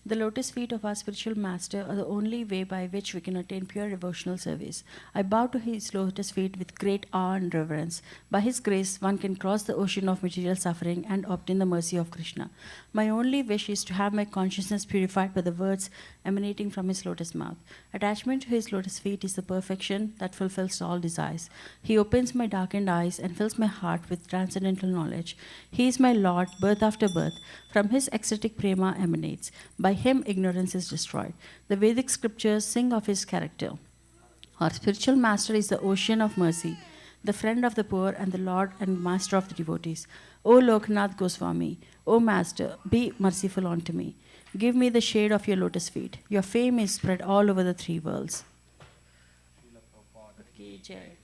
The lotus feet of our spiritual master are the only way by which we can attain pure devotional service. I bow to his lotus feet with great awe and reverence. By his grace, one can cross the ocean of material suffering and obtain the mercy of Krishna. My only wish is to have my consciousness purified by the words emanating from his lotus mouth. Attachment to his lotus feet is the perfection that fulfills all desires. He opens my darkened eyes and fills my heart with transcendental knowledge. He is my Lord, birth after birth. From his ecstatic prema emanates. By him, ignorance is destroyed. The Vedic scriptures sing of his character. Our spiritual master is the ocean of mercy, the friend of the poor and the Lord and master of the devotees. O Loknath Goswami, O Master, be merciful unto me. Give me the shade of your lotus feet. Your fame is spread all over the three worlds. Ki Jai.